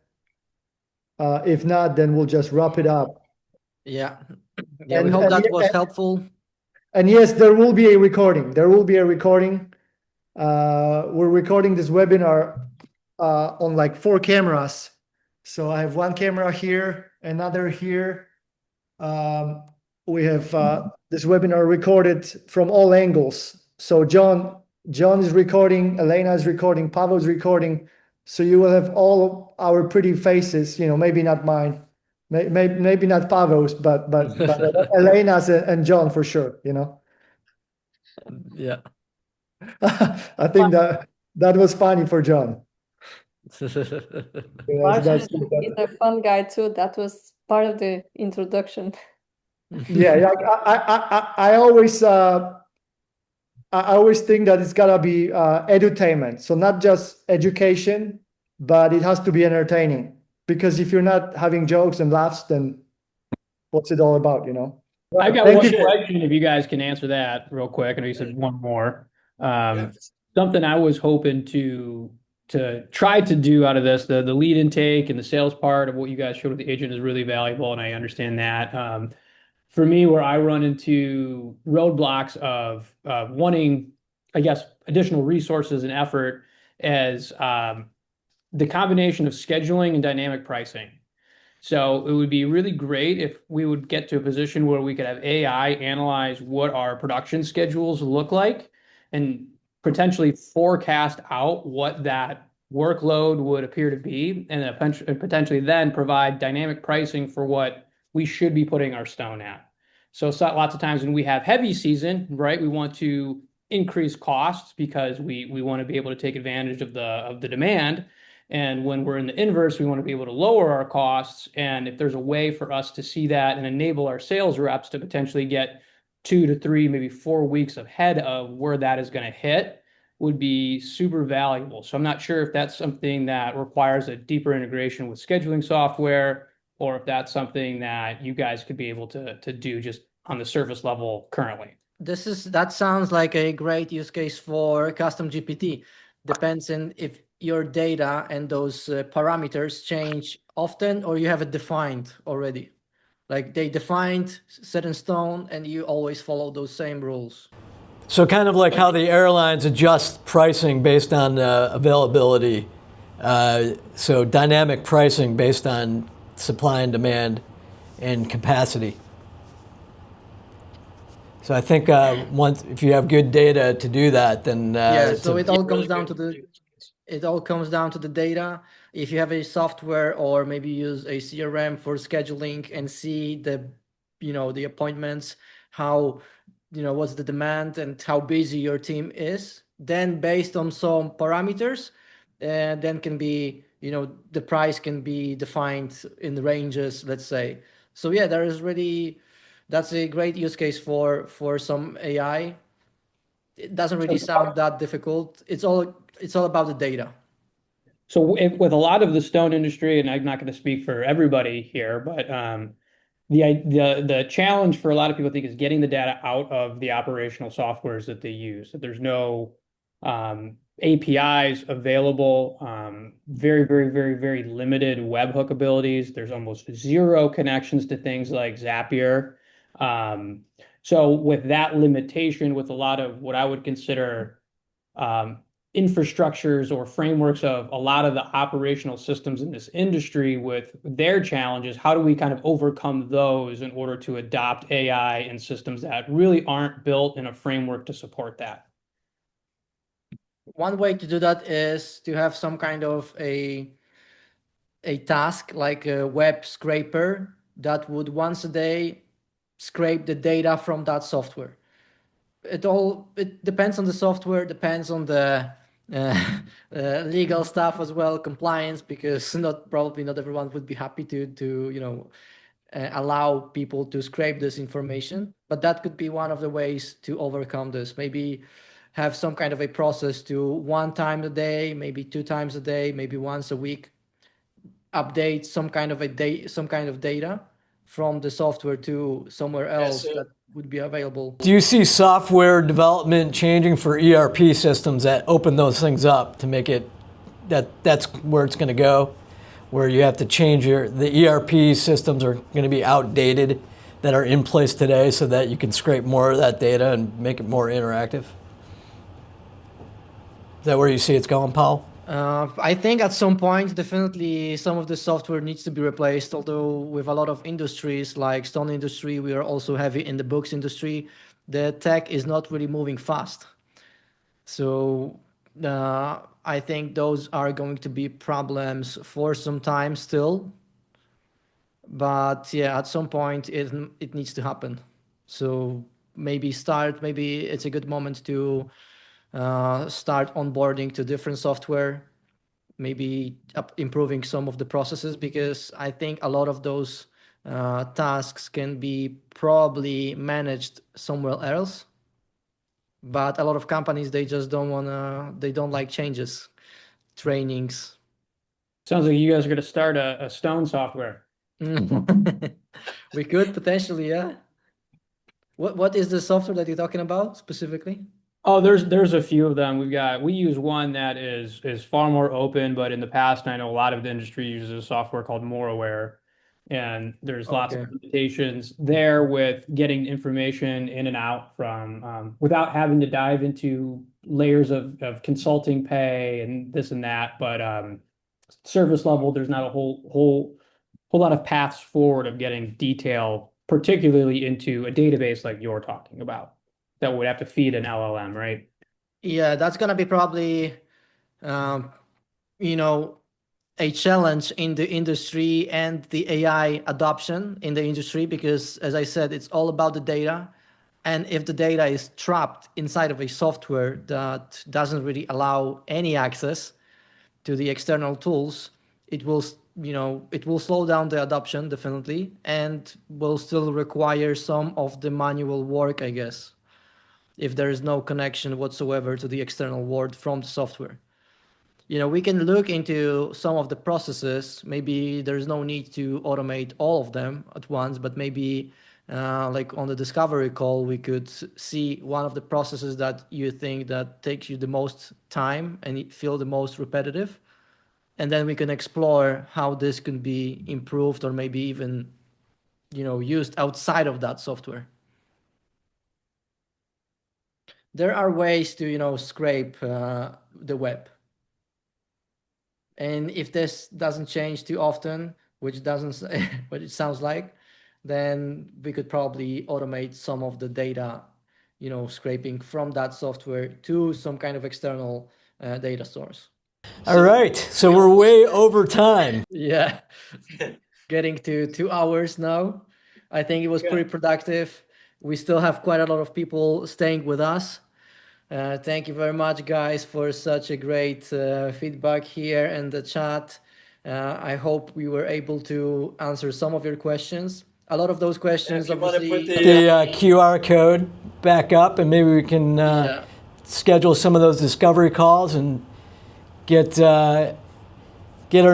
B: If not, then we'll just wrap it up.
A: Yeah. Yeah, we hope that was helpful.
B: And yes, there will be a recording. There will be a recording. We're recording this webinar on like 4 cameras. So I have one camera here, another here. We have this webinar recorded from all angles. So John is recording, Elena is recording, Pavel is recording. So you will have all of our pretty faces, maybe not mine, Maybe not Pavel's, but Elena's and John for sure.
A: Yeah.
B: I think that was funny for John.
D: Martin is a fun guy too. That was part of the introduction.
B: Yeah, like I always think that it's gotta be edutainment. So not just education, but it has to be entertaining. Because if you're not having jokes and laughs, then what's it all about,
H: I've got
B: Thank
H: one
B: you.
H: question, if you guys can answer that real quick. I know you said one more. Something I was hoping to try to do out of this, the lead intake and the sales part of what you guys showed with the agent is really valuable, and I understand that. For me, where I run into roadblocks of wanting, I guess, additional resources and effort as the combination of scheduling and dynamic pricing. So it would be really great if we would get to a position where we could have AI analyze what our production schedules look like and potentially forecast out what that workload would appear to be, and potentially then provide dynamic pricing for what we should be putting our stone at. So lots of times when we have heavy season, right, we want to increase costs because we want to be able to take advantage of the demand. And when we're in the inverse, we want to be able to lower our costs. And if there's a way for us to see that and enable our sales reps to potentially get 2 to 3, maybe 4 weeks ahead of where that is going to hit, would be super valuable. So I'm not sure if that's something that requires a deeper integration with scheduling software, or if that's something that you guys could be able to do just on the surface level currently.
A: That sounds like a great use case for custom GPT. Depends on if your data and those parameters change often, or you have it defined already. Like they defined, set in stone, and you always follow those same rules.
C: So kind of like how the airlines adjust pricing based on availability. So dynamic pricing based on supply and demand and capacity. So I think if you have good data to do that, then
A: so it all comes down to the data. If you have a software, or maybe use a CRM for scheduling and see the appointments, how what's the demand and how busy your team is, then based on some parameters, then can be the price can be defined in the ranges, let's say. So yeah, that's a great use case for some AI. It doesn't really sound that difficult. It's all about the data.
H: So with a lot of the stone industry, and I'm not going to speak for everybody here, but the challenge for a lot of people, I think, is getting the data out of the operational softwares that they use. That there's no APIs available, very, very, very, very limited webhook abilities. There's almost zero connections to things like Zapier. So with that limitation, with a lot of what I would consider infrastructures or frameworks of a lot of the operational systems in this industry, with their challenges, how do we kind of overcome those in order to adopt AI in systems that really aren't built in a framework to support that?
A: One way to do that is to have some kind of a task like a web scraper that would once a day scrape the data from that software. It depends on the software, depends on the legal stuff as well, compliance, because probably not everyone would be happy to allow people to scrape this information. But that could be one of the ways to overcome this. Maybe have some kind of a process to 1 time a day, maybe 2 times a day, maybe once a week, update some kind of data from the software to somewhere else that would be available.
C: Do you see software development changing for ERP systems that open those things up to make it that's where it's going to go, where you have to change the ERP systems are going to be outdated that are in place today, so that you can scrape more of that data and make it more interactive? Is that where you see it's going, Paul?
A: I think at some point, definitely some of the software needs to be replaced. Although with a lot of industries like stone industry, we are also heavy in the books industry. The tech is not really moving fast. So I think those are going to be problems for some time still. But yeah, at some point it needs to happen. So maybe it's a good moment to start onboarding to different software, maybe improving some of the processes, because I think a lot of those tasks can be probably managed somewhere else. But a lot of companies, they just they don't like changes, trainings.
H: Sounds like you guys are going to start a Stone software.
A: We could potentially, yeah. What is the software that you're talking about specifically?
H: Oh, there's a few of them. We use one that is far more open, but in the past, I know a lot of the industry uses a software called MoreAware, and there's lots of
A: Okay.
H: limitations there with getting information in and out from without having to dive into layers of consulting pay and this and that. But service level, there's not a whole lot of paths forward of getting detail, particularly into a database like you're talking about, that would have to feed an LLM, right?
A: Yeah, that's gonna be probably, um, you know, a challenge in the industry and the AI adoption in the industry, because as I said, it's all about the data. And if the data is trapped inside of a software that doesn't really allow any access to the external tools, it will, it will slow down the adoption definitely, and will still require some of the manual work, I guess, if there is no connection whatsoever to the external world from the software. We can look into some of the processes. Maybe there's no need to automate all of them at once, but maybe like on the discovery call, we could see one of the processes that you think that takes you the most time and it feel the most repetitive. And then we can explore how this can be improved, or maybe even, used outside of that software. There are ways to, scrape the web. And if this doesn't change too often, which doesn't, what it sounds like, then we could probably automate some of the data, scraping from that software to some kind of external data source.
C: All right, so we're way over time.
A: Yeah, getting to 2 hours now. I think it was pretty productive. We still have quite a lot of people staying with us. Thank you very much, guys, for such a great feedback here in the chat. I hope we were able to answer some of your questions. A lot of those questions, obviously.
C: The QR code back up, and maybe we can
A: Yeah.
C: schedule some of those discovery calls and get our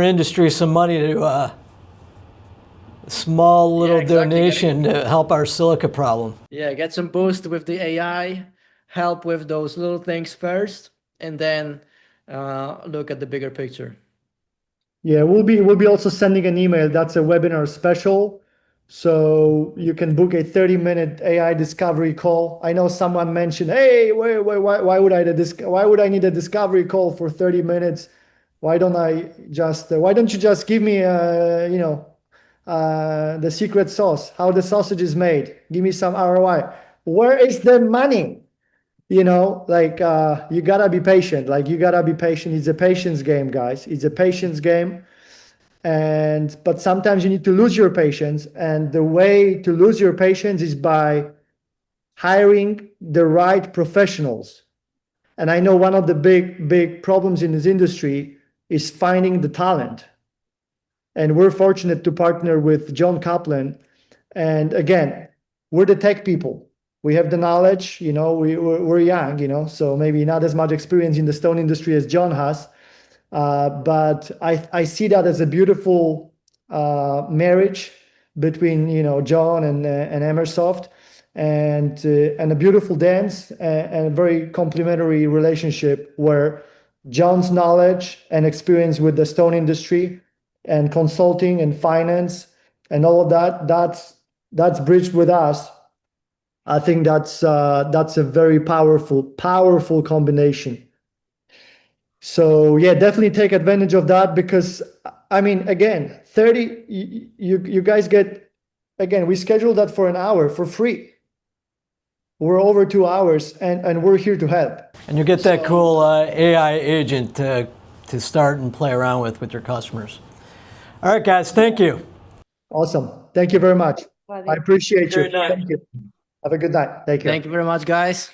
C: industry some money to a small little
A: exactly.
C: donation to help our silica problem.
A: Yeah, get some boost with the AI, help with those little things first, and then look at the bigger picture.
B: Yeah, we'll be also sending an email. That's a webinar special. So you can book a 30-minute AI discovery call. I know someone mentioned, hey, why would I need a discovery call for 30 minutes? Why don't you just give me the secret sauce, how the sausage is made? Give me some ROI. Where is the money? You gotta be patient. It's a patience game, guys. It's a patience game. But sometimes you need to lose your patience. And the way to lose your patience is by hiring the right professionals. And I know one of the big problems in this industry is finding the talent. And we're fortunate to partner with John Kaplan. And again, we're the tech people. We have the knowledge, we're young, so maybe not as much experience in the stone industry as John has. But I see that as a beautiful marriage between, John and Emersoft, and a beautiful dance and a very complementary relationship where John's knowledge and experience with the stone industry and consulting and finance and all of that's bridged with us. I think that's a very powerful combination. So yeah, definitely take advantage of that, because I mean, again, 30, you guys get, again, we scheduled that for an hour for free. We're over 2 hours and we're here to help.
C: And you get that cool AI agent to start and play around with your customers. All right, guys, thank you.
B: Awesome. Thank you very much. I appreciate you.
C: Great night.
B: Thank you. Have a good night. Take care.
A: Thank you very much, guys.